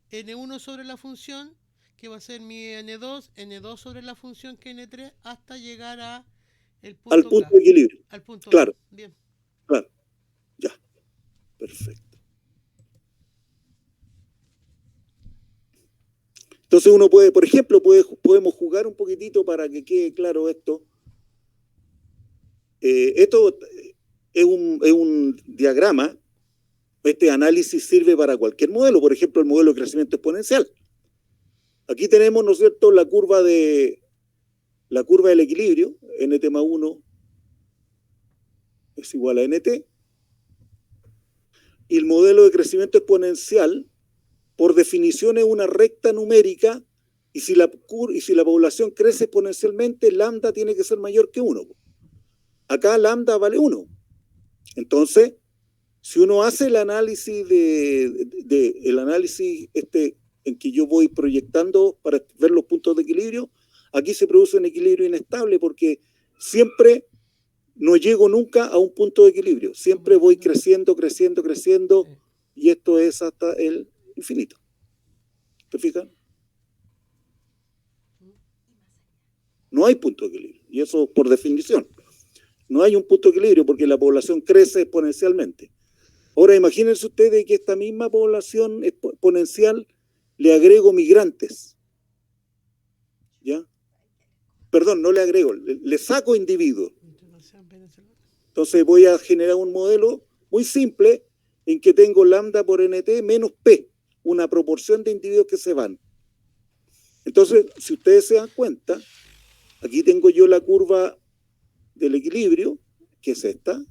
ser N1 sobre la función, que va a ser mi N2, N2 sobre la función que N3, hasta llegar a el punto Al punto K, de equilibrio. al punto Claro. K. Bien. Claro. Ya. Perfecto. Entonces uno puede, por ejemplo, podemos jugar un poquitito para que quede claro esto. Esto es un diagrama. Este análisis sirve para cualquier modelo, por ejemplo, el modelo de crecimiento exponencial. Aquí tenemos, ¿no es cierto?, la curva del equilibrio, NT más 1 es igual a NT, y el modelo de crecimiento exponencial, por definición, es una recta numérica, y si la población crece exponencialmente, lambda tiene que ser mayor que 1. Acá lambda vale 1. Entonces, Si uno hace el análisis el análisis en que yo voy proyectando para ver los puntos de equilibrio, aquí se produce un equilibrio inestable porque siempre no llego nunca a un punto de equilibrio. Siempre voy creciendo, creciendo, creciendo, y esto es hasta el infinito. ¿Te fijas? No hay punto de equilibrio, y eso por definición. No hay un punto de equilibrio porque la población crece exponencialmente. Ahora imagínense ustedes que esta misma población exponencial le agrego migrantes. ¿Ya? Perdón, no le agrego, le saco individuos. Entonces voy a generar un modelo muy simple en que tengo lambda por nt menos p, una proporción de individuos que se van. Entonces, si ustedes se dan cuenta, aquí tengo yo la curva del equilibrio, que es esta,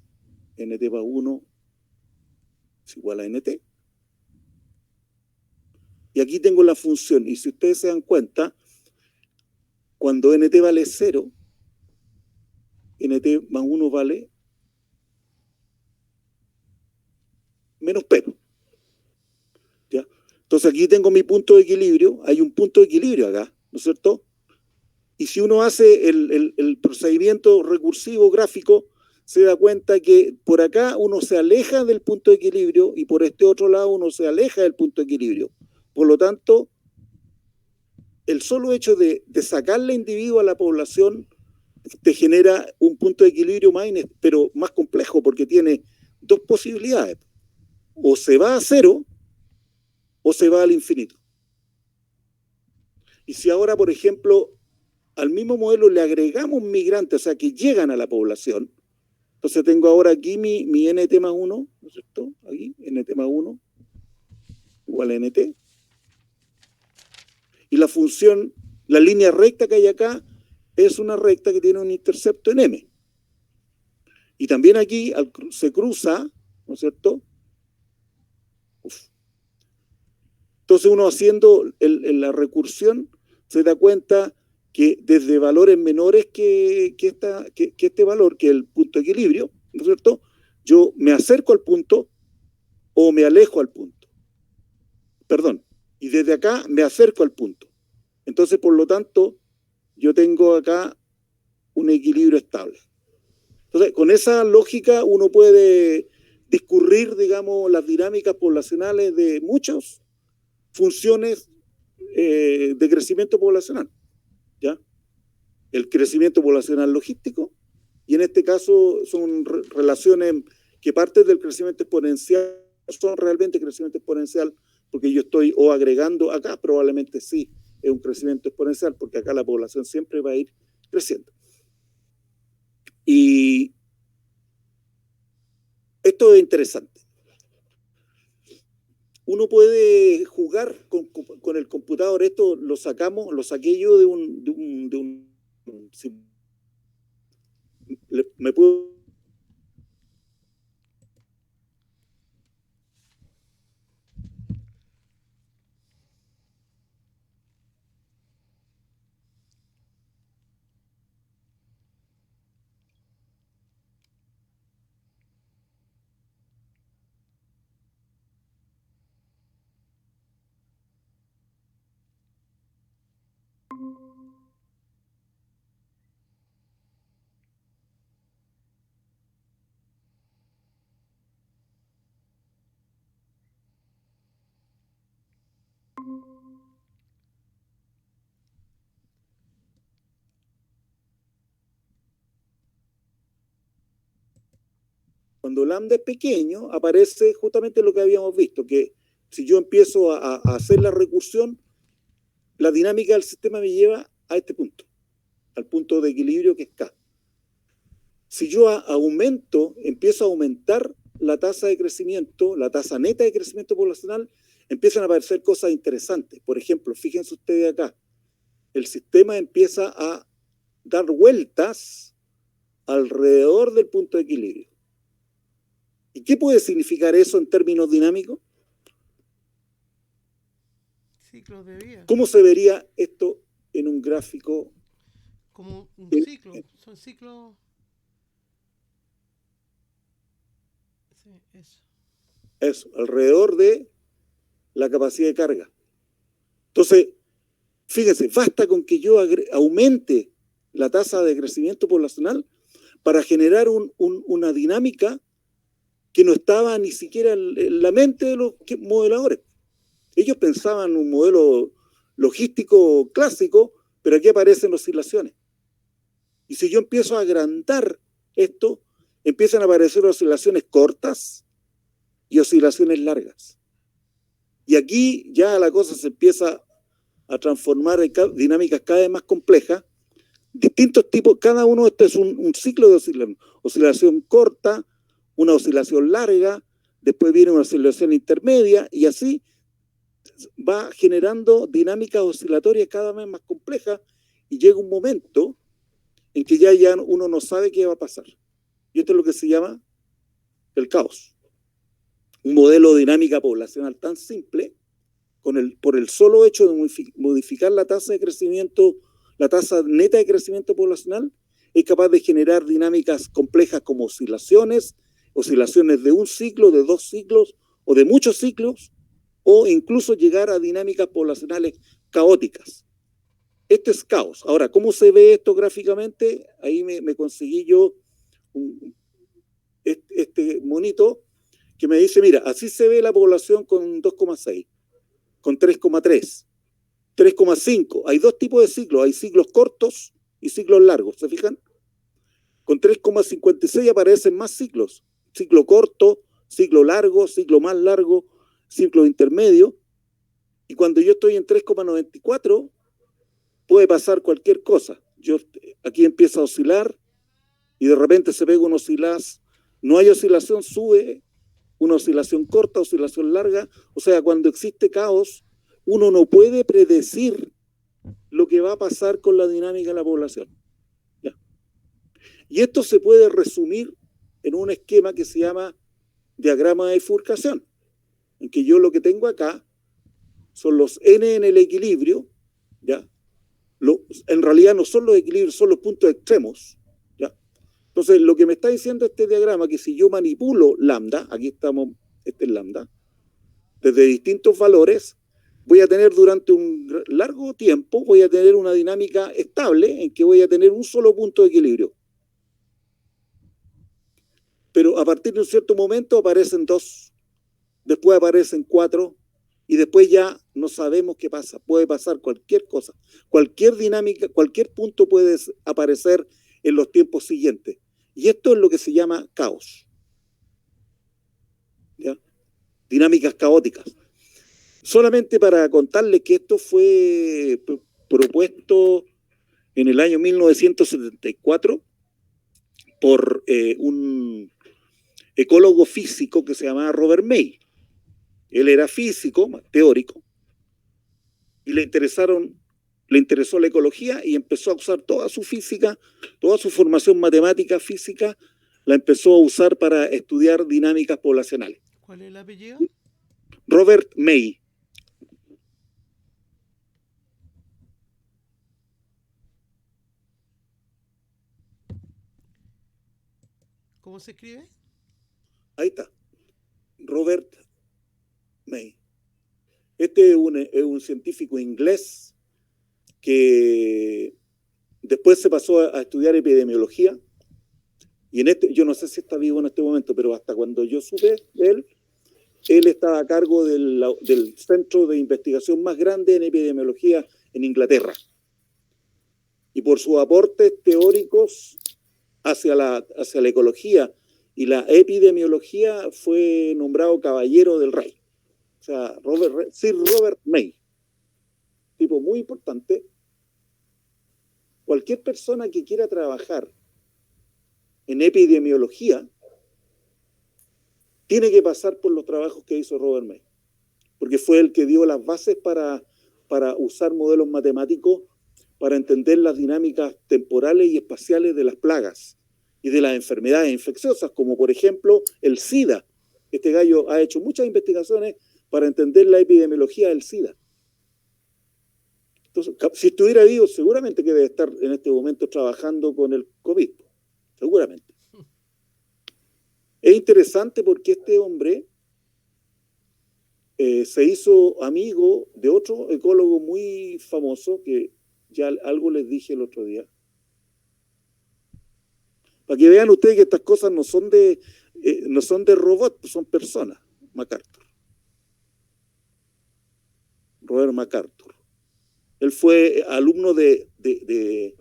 nt más 1 es igual a nt. Y aquí tengo la función, y si ustedes se dan cuenta, cuando nt vale 0, nt más 1 vale menos p. ¿Ya? Entonces aquí tengo mi punto de equilibrio, hay un punto de equilibrio acá, ¿no es cierto? Y si uno hace el procedimiento recursivo gráfico, se da cuenta que por acá uno se aleja del punto de equilibrio y por este otro lado uno se aleja del punto de equilibrio. Por lo tanto, el solo hecho de sacarle individuo a la población te genera un punto de equilibrio pero más complejo porque tiene dos posibilidades. O se va a 0 o se va al infinito. Y si ahora, por ejemplo, al mismo modelo le agregamos migrantes, o sea, que llegan a la población, entonces tengo ahora aquí mi nt más 1, ¿no es cierto? Aquí, nt más 1 igual a nt. Y la función, la línea recta que hay acá, es una recta que tiene un intercepto en m. Y también aquí se cruza, ¿no es cierto? Entonces uno haciendo la recursión se da cuenta que desde valores menores que este valor, que es el punto de equilibrio, ¿no es cierto? Yo me acerco al punto o me alejo al punto. Perdón. Y desde acá me acerco al punto. Entonces, por lo tanto, yo tengo acá un equilibrio estable. Entonces, con esa lógica uno puede discurrir, digamos, las dinámicas poblacionales de muchas funciones de crecimiento poblacional. ¿Ya? El crecimiento poblacional logístico, y en este caso son relaciones que parten del crecimiento exponencial, son realmente crecimiento exponencial, porque yo estoy o agregando acá, probablemente sí, es un crecimiento exponencial, porque acá la población siempre va a ir creciendo. Y esto es interesante. Uno puede jugar con el computador, esto lo saqué yo de un me puedo. Cuando lambda es pequeño, aparece justamente lo que habíamos visto, que si yo empiezo a hacer la recursión, la dinámica del sistema me lleva a este punto, al punto de equilibrio que es K. Si yo empiezo a aumentar la tasa de crecimiento, la tasa neta de crecimiento poblacional, empiezan a aparecer cosas interesantes. Por ejemplo, fíjense ustedes acá, el sistema empieza a dar vueltas alrededor del punto de equilibrio. ¿Y qué puede significar eso en términos dinámicos? Ciclos de vida. ¿Cómo se vería esto en un gráfico? Como un ciclo, son ciclos. Sí, eso. Eso, alrededor de la capacidad de carga. Entonces, fíjense, basta con que yo aumente la tasa de crecimiento poblacional para generar una dinámica que no estaba ni siquiera en la mente de los modeladores. Ellos pensaban en un modelo logístico clásico, pero aquí aparecen oscilaciones. Y si yo empiezo a agrandar esto, empiezan a aparecer oscilaciones cortas y oscilaciones largas. Y aquí ya la cosa se empieza a transformar en dinámicas cada vez más complejas, distintos tipos, cada uno este es un ciclo de oscilación corta, una oscilación larga, después viene una oscilación intermedia, y así va generando dinámicas oscilatorias cada vez más complejas, y llega un momento en que ya uno no sabe qué va a pasar. Y esto es lo que se llama el caos. Un modelo de dinámica poblacional tan simple, por el solo hecho de modificar la tasa de crecimiento, la tasa neta de crecimiento poblacional, es capaz de generar dinámicas complejas como oscilaciones de un ciclo, de 2 ciclos, o de muchos ciclos, o incluso llegar a dinámicas poblacionales caóticas. Esto es caos. Ahora, ¿cómo se ve esto gráficamente? Ahí me conseguí yo este monito que me dice, mira, así se ve la población con 2,6, con 3,3, 3,5. Hay dos tipos de ciclos, hay ciclos cortos y ciclos largos, ¿se fijan? Con 3,56 aparecen más ciclos, ciclo corto, ciclo largo, ciclo más largo, ciclo intermedio, y cuando yo estoy en 3,94 puede pasar cualquier cosa. Aquí empieza a oscilar y de repente se pega un oscilaz, no hay oscilación, sube, una oscilación corta, oscilación larga. O sea, cuando existe caos, uno no puede predecir lo que va a pasar con la dinámica de la población. ¿Ya? Y esto se puede resumir en un esquema que se llama diagrama de bifurcación, en que yo lo que tengo acá son los n en el equilibrio, ¿ya? En realidad no son los equilibrios, son los puntos extremos, ¿ya? Entonces, lo que me está diciendo este diagrama, que si yo manipulo lambda, aquí estamos, este es lambda, desde distintos valores, voy a tener durante un largo tiempo, voy a tener una dinámica estable en que voy a tener un solo punto de equilibrio. Pero a partir de un cierto momento aparecen 2, después aparecen 4, y después ya no sabemos qué pasa. Puede pasar cualquier cosa, cualquier dinámica, cualquier punto puede aparecer en los tiempos siguientes. Y esto es lo que se llama caos. ¿Ya? Dinámicas caóticas. Solamente para contarles que esto fue propuesto en el año 1974 por un ecólogo físico que se llamaba Robert May. Él era físico, teórico, y le interesó la ecología y empezó a usar toda su física, toda su formación matemática, física, la empezó a usar para estudiar dinámicas poblacionales. ¿Cuál es el apellido? Robert May. ¿Cómo se escribe? Ahí está. Robert May. Este es un científico inglés que después se pasó a estudiar epidemiología, y yo no sé si está vivo en este momento, pero hasta cuando yo supe de él estaba a cargo del centro de investigación más grande en epidemiología en Inglaterra. Y por sus aportes teóricos hacia la ecología y la epidemiología fue nombrado caballero del rey. O sea, Sir Robert May, tipo muy importante. Cualquier persona que quiera trabajar en epidemiología tiene que pasar por los trabajos que hizo Robert May, porque fue el que dio las bases para usar modelos matemáticos para entender las dinámicas temporales y espaciales de las plagas y de las enfermedades infecciosas, como por ejemplo el SIDA. Este gallo ha hecho muchas investigaciones para entender la epidemiología del SIDA. Entonces, si estuviera vivo, seguramente que debe estar en este momento trabajando con el COVID, seguramente. Es interesante porque este hombre se hizo amigo de otro ecólogo muy famoso, que ya algo les dije el otro día. Para que vean ustedes que estas cosas no son de robots, son personas. MacArthur. Robert MacArthur. Él fue alumno de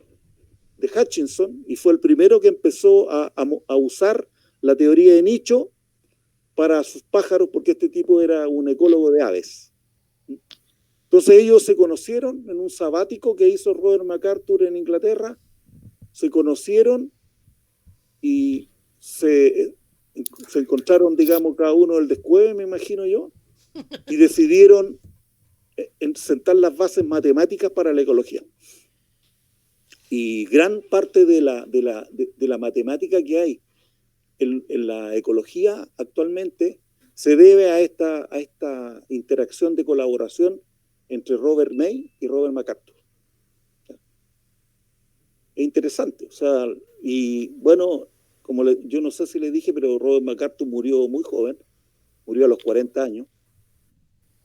Hutchinson y fue el primero que empezó a usar la teoría de nicho para sus pájaros, porque este tipo era un ecólogo de aves. Entonces ellos se conocieron en un sabático que hizo Robert MacArthur en Inglaterra, se conocieron y se encontraron, digamos, cada uno del descueve, me imagino yo, y decidieron sentar las bases matemáticas para la ecología. Y gran parte de la matemática que hay en la ecología actualmente se debe a esta interacción de colaboración entre Robert May y Robert MacArthur. Es interesante, o sea, y bueno, yo no sé si le dije, pero Robert MacArthur murió muy joven, murió a los 40 años,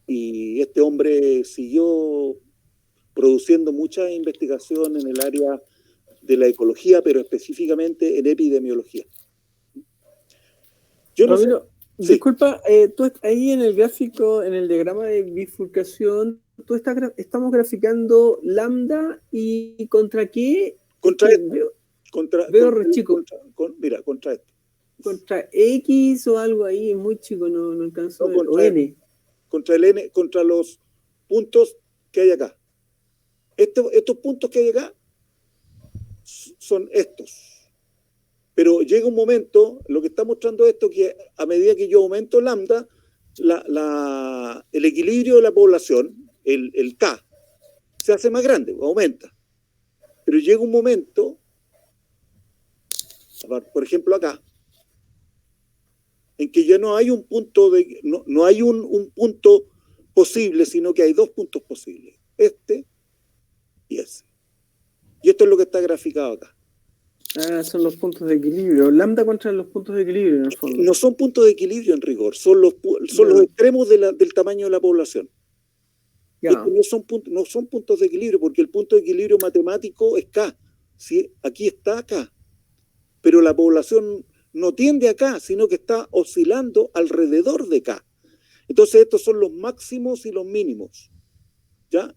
y este hombre siguió produciendo mucha investigación en el área de la ecología, pero específicamente en epidemiología. Yo no Ramiro, sé. disculpa, tú ahí en el gráfico, en el diagrama de bifurcación, estamos graficando lambda y contra qué. Contra esto. Veo re chico. Mira, contra esto. Contra X o algo ahí, muy chico, no alcanzo a ver. O N. Contra el N, contra los puntos que hay acá. Estos puntos que hay acá son estos. Pero llega un momento, lo que está mostrando esto, que a medida que yo aumento lambda, el equilibrio de la población, el K, se hace más grande, aumenta. Pero llega un momento, por ejemplo acá, en que ya no hay un punto no hay un punto posible, sino que hay dos puntos posibles, este y ese. Y esto es lo que está graficado acá. Ah, son los puntos de equilibrio. Lambda contra los puntos de equilibrio, en el fondo. No son puntos de equilibrio en rigor, son los extremos del tamaño de la población. No son puntos de equilibrio, porque el punto de equilibrio matemático es K. ¿Sí? Aquí está acá. Pero la población no tiende acá, sino que está oscilando alrededor de K. Entonces estos son los máximos y los mínimos. ¿Ya?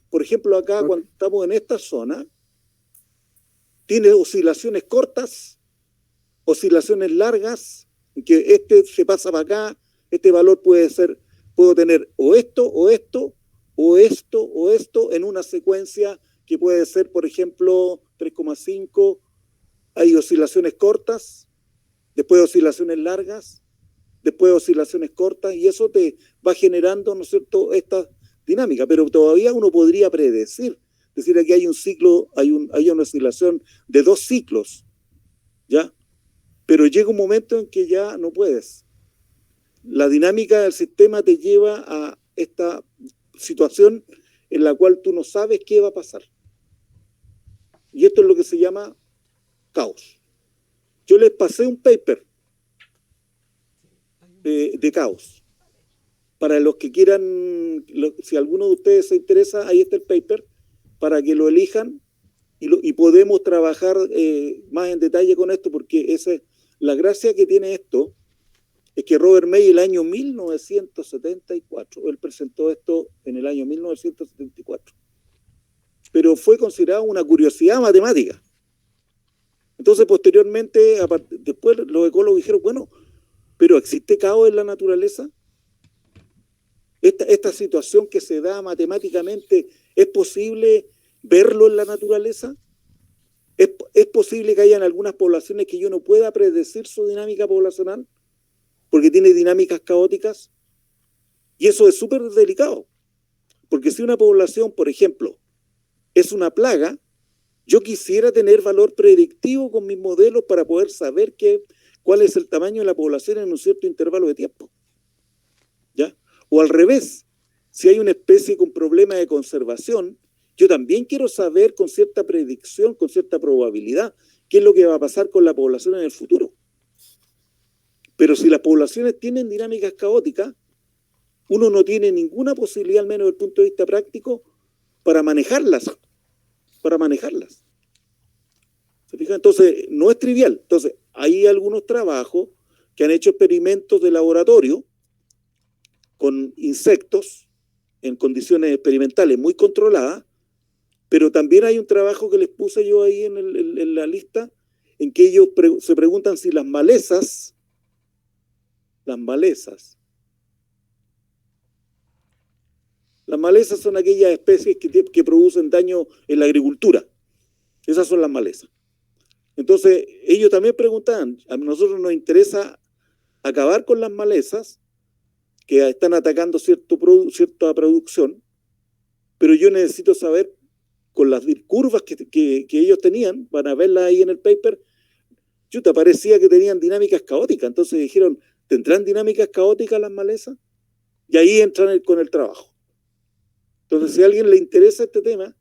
Por ejemplo, acá cuando estamos en esta zona, tiene oscilaciones cortas, oscilaciones largas, que este se pasa para acá, este valor puedo tener o esto, o esto, o esto, o esto, en una secuencia que puede ser, por ejemplo, 3,5, hay oscilaciones cortas, después oscilaciones largas, después oscilaciones cortas, y eso te va generando, ¿no es cierto?, esta dinámica, pero todavía uno podría predecir. Es decir, aquí hay un ciclo, hay una oscilación de 2 ciclos, ¿ya? Pero llega un momento en que ya no puedes. La dinámica del sistema te lleva a esta situación en la cual tú no sabes qué va a pasar. Y esto es lo que se llama caos. Yo les pasé un paper de caos. Para los que quieran, si alguno de ustedes se interesa, ahí está el paper, para que lo elijan y podemos trabajar más en detalle con esto, porque esa es la gracia que tiene esto, es que Robert May el año 1974, él presentó esto en el año 1974, pero fue considerado una curiosidad matemática. Entonces posteriormente, después los ecólogos dijeron, bueno, pero ¿existe caos en la naturaleza? Esta situación que se da matemáticamente, ¿es posible verlo en la naturaleza? ¿Es posible que hayan algunas poblaciones que yo no pueda predecir su dinámica poblacional? Porque tiene dinámicas caóticas. Y eso es súper delicado. Porque si una población, por ejemplo, es una plaga, yo quisiera tener valor predictivo con mis modelos para poder saber cuál es el tamaño de la población en un cierto intervalo de tiempo. ¿Ya? O al revés, si hay una especie con problema de conservación, yo también quiero saber con cierta predicción, con cierta probabilidad, qué es lo que va a pasar con la población en el futuro. Pero si las poblaciones tienen dinámicas caóticas, uno no tiene ninguna posibilidad, al menos desde el punto de vista práctico, para manejarlas. ¿Se fijan? Entonces, no es trivial. Entonces, hay algunos trabajos que han hecho experimentos de laboratorio con insectos en condiciones experimentales muy controladas, pero también hay un trabajo que les puse yo ahí en la lista, en que ellos se preguntan si las malezas son aquellas especies que producen daño en la agricultura. Esas son las malezas. Entonces, ellos también preguntaban, a nosotros nos interesa acabar con las malezas que están atacando cierta producción, pero yo necesito saber, con las curvas que ellos tenían, van a verlas ahí en el paper, parecía que tenían dinámicas caóticas. Entonces dijeron, ¿tendrán dinámicas caóticas las malezas? Y ahí entran con el trabajo. Entonces, si a alguien le interesa este tema,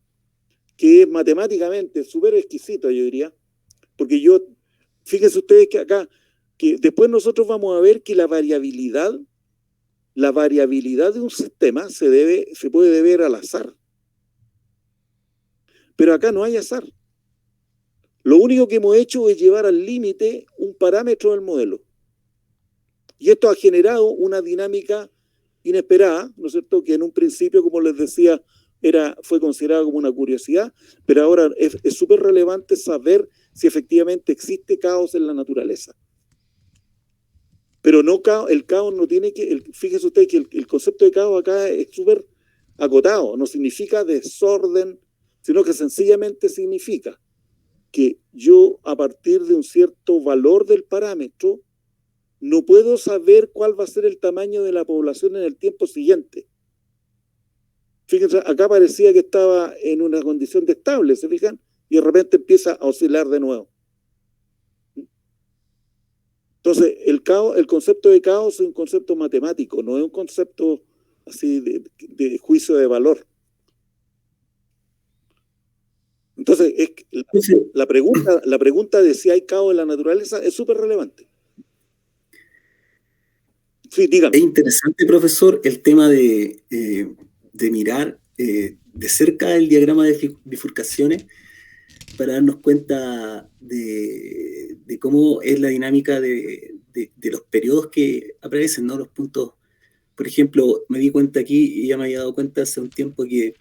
que es matemáticamente súper exquisito, yo diría, porque fíjense ustedes que acá, que después nosotros vamos a ver que la variabilidad de un sistema se puede deber al azar. Pero acá no hay azar. Lo único que hemos hecho es llevar al límite un parámetro del modelo. Y esto ha generado una dinámica inesperada, ¿no es cierto?, que en un principio, como les decía, fue considerada como una curiosidad, pero ahora es súper relevante saber si efectivamente existe caos en la naturaleza. Pero no el caos no tiene que, fíjese usted que el concepto de caos acá es súper acotado, no significa desorden, sino que sencillamente significa que yo, a partir de un cierto valor del parámetro, no puedo saber cuál va a ser el tamaño de la población en el tiempo siguiente. Fíjense, acá parecía que estaba en una condición de estable, ¿se fijan? Y de repente empieza a oscilar de nuevo. Entonces, el concepto de caos es un concepto matemático, no es un concepto así de juicio de valor. Entonces, la pregunta de si hay caos en la naturaleza es súper relevante. Sí, dígame. Es interesante, profesor, el tema de mirar de cerca el diagrama de bifurcaciones para darnos cuenta de cómo es la dinámica de los periodos que aparecen, ¿no? Los puntos. Por ejemplo, me di cuenta aquí, y ya me había dado cuenta hace un tiempo, que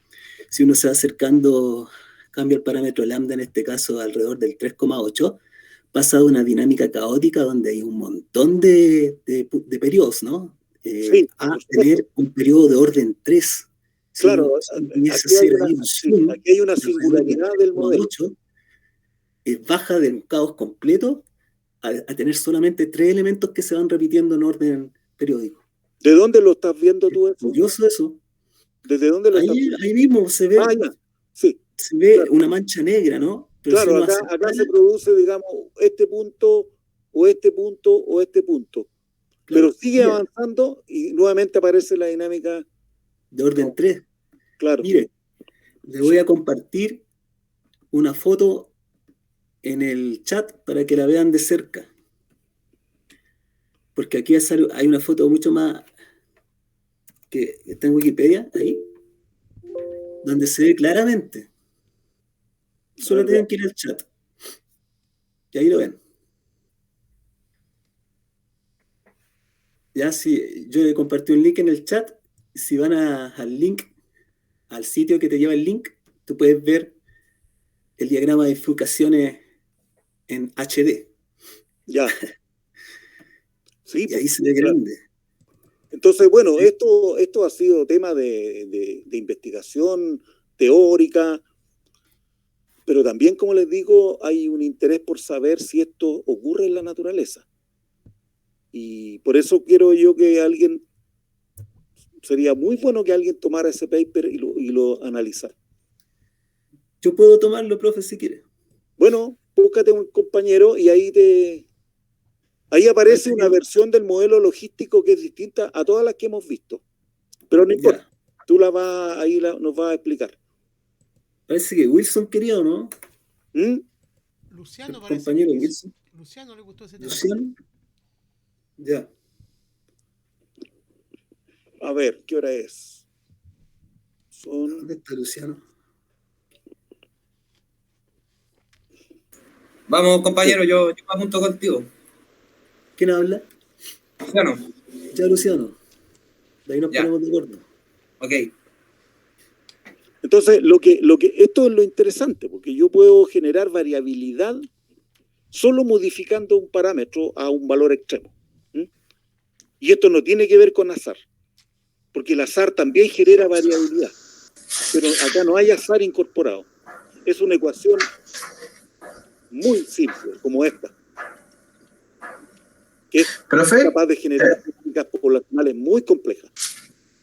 si uno se va acercando, cambia el parámetro lambda, en este caso alrededor del 3,8, pasa de una dinámica caótica donde hay un montón de periodos, ¿no? Sí, a tener un periodo de orden 3. Claro, aquí hay una singularidad del modelo. 8, baja de un caos completo a tener solamente 3 elementos que se van repitiendo en orden periódico. ¿De dónde lo estás viendo tú eso? Curioso eso. ¿Desde dónde lo estás viendo? Ahí mismo se ve, sí, se ve una mancha negra, ¿no? Pero claro, si acá se produce, digamos, este punto, o este punto, o este punto. Claro, pero sigue avanzando y nuevamente aparece la dinámica de orden 3. Claro. Mire, le voy a compartir una foto en el chat para que la vean de cerca. Porque aquí hay una foto mucho más que está en Wikipedia, ahí, donde se ve claramente. Solo tienen que ir al chat. Y ahí lo ven. Ya, si yo le compartí un link en el chat, si van al link, al sitio que te lleva el link, tú puedes ver el diagrama de bifurcaciones en HD. Ya. Sí, y ahí se ve grande. Entonces, bueno, esto ha sido tema de investigación teórica, pero también, como les digo, hay un interés por saber si esto ocurre en la naturaleza. Y por eso quiero yo que sería muy bueno que alguien tomara ese paper y lo analizara. Yo puedo tomarlo, profe, si quiere. Bueno, búscate un compañero y ahí aparece una versión del modelo logístico que es distinta a todas las que hemos visto. Pero no importa, tú nos vas a explicar. Parece que Wilson quería, ¿o no? Luciano parece. Compañero Wilson. Luciano le gustó ese tema. Luciano. Ya. A ver, ¿qué hora es? ¿Dónde está Luciano? Vamos, compañero, yo me apunto contigo. ¿Quién habla? Luciano, Ya, Luciano. De ahí nos Ya. ponemos de acuerdo. ok. Entonces, esto es lo interesante, porque yo puedo generar variabilidad solo modificando un parámetro a un valor extremo. Y esto no tiene que ver con azar, porque el azar también genera variabilidad, pero acá no hay azar incorporado. Es una ecuación muy simple, como esta, que es Profe, capaz de generar técnicas poblacionales muy complejas.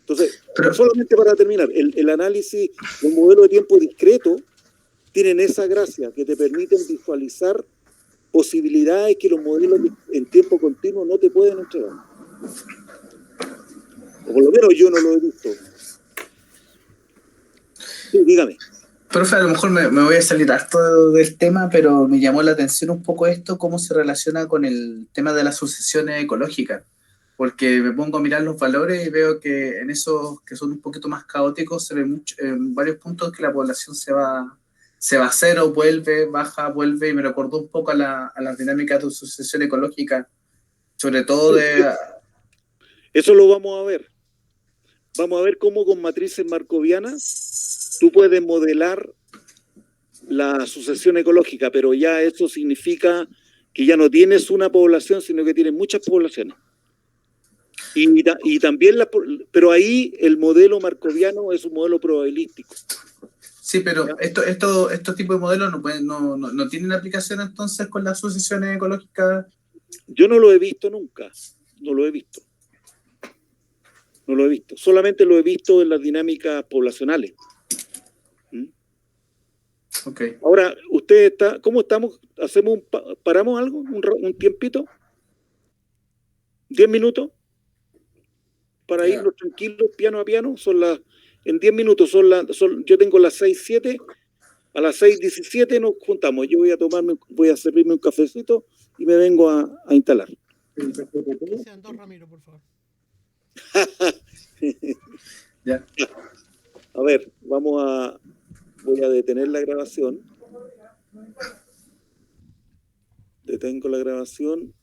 Entonces, Pero- solamente para terminar, el análisis de un modelo de tiempo discreto tienen esa gracia que te permiten visualizar posibilidades que los modelos en tiempo continuo no te pueden entregar. O por lo menos yo no lo he visto. Sí, dígame. profe, a lo mejor me voy a salir harto del tema, pero me llamó la atención un poco esto, cómo se relaciona con el tema de las sucesiones ecológicas. Porque me pongo a mirar los valores y veo que en esos que son un poquito más caóticos se ve mucho, en varios puntos que la población se va a cero, vuelve, baja, vuelve, y me recordó un poco a las dinámicas de sucesión ecológica, sobre todo de... Eso lo vamos a ver. Vamos a ver cómo con matrices markovianas tú puedes modelar la sucesión ecológica, pero ya eso significa que ya no tienes una población, sino que tienes muchas poblaciones. Y también, pero ahí el modelo markoviano es un modelo probabilístico. Sí, pero estos tipos de modelos no tienen aplicación entonces con las sucesiones ecológicas. Yo no lo he visto nunca, no lo he visto. No lo he visto, solamente lo he visto en las dinámicas poblacionales. Okay. Ahora, usted está, ¿cómo estamos? ¿Hacemos paramos algo? ¿Un tiempito? ¿10 minutos? Para irnos tranquilos, piano a piano. En 10 minutos yo tengo las 6:07, a las 6:17 nos juntamos. Yo voy a servirme un cafecito y me vengo a instalar. Sean dos, Ramiro, por favor. Ya. A ver, voy a detener la grabación. Detengo la grabación.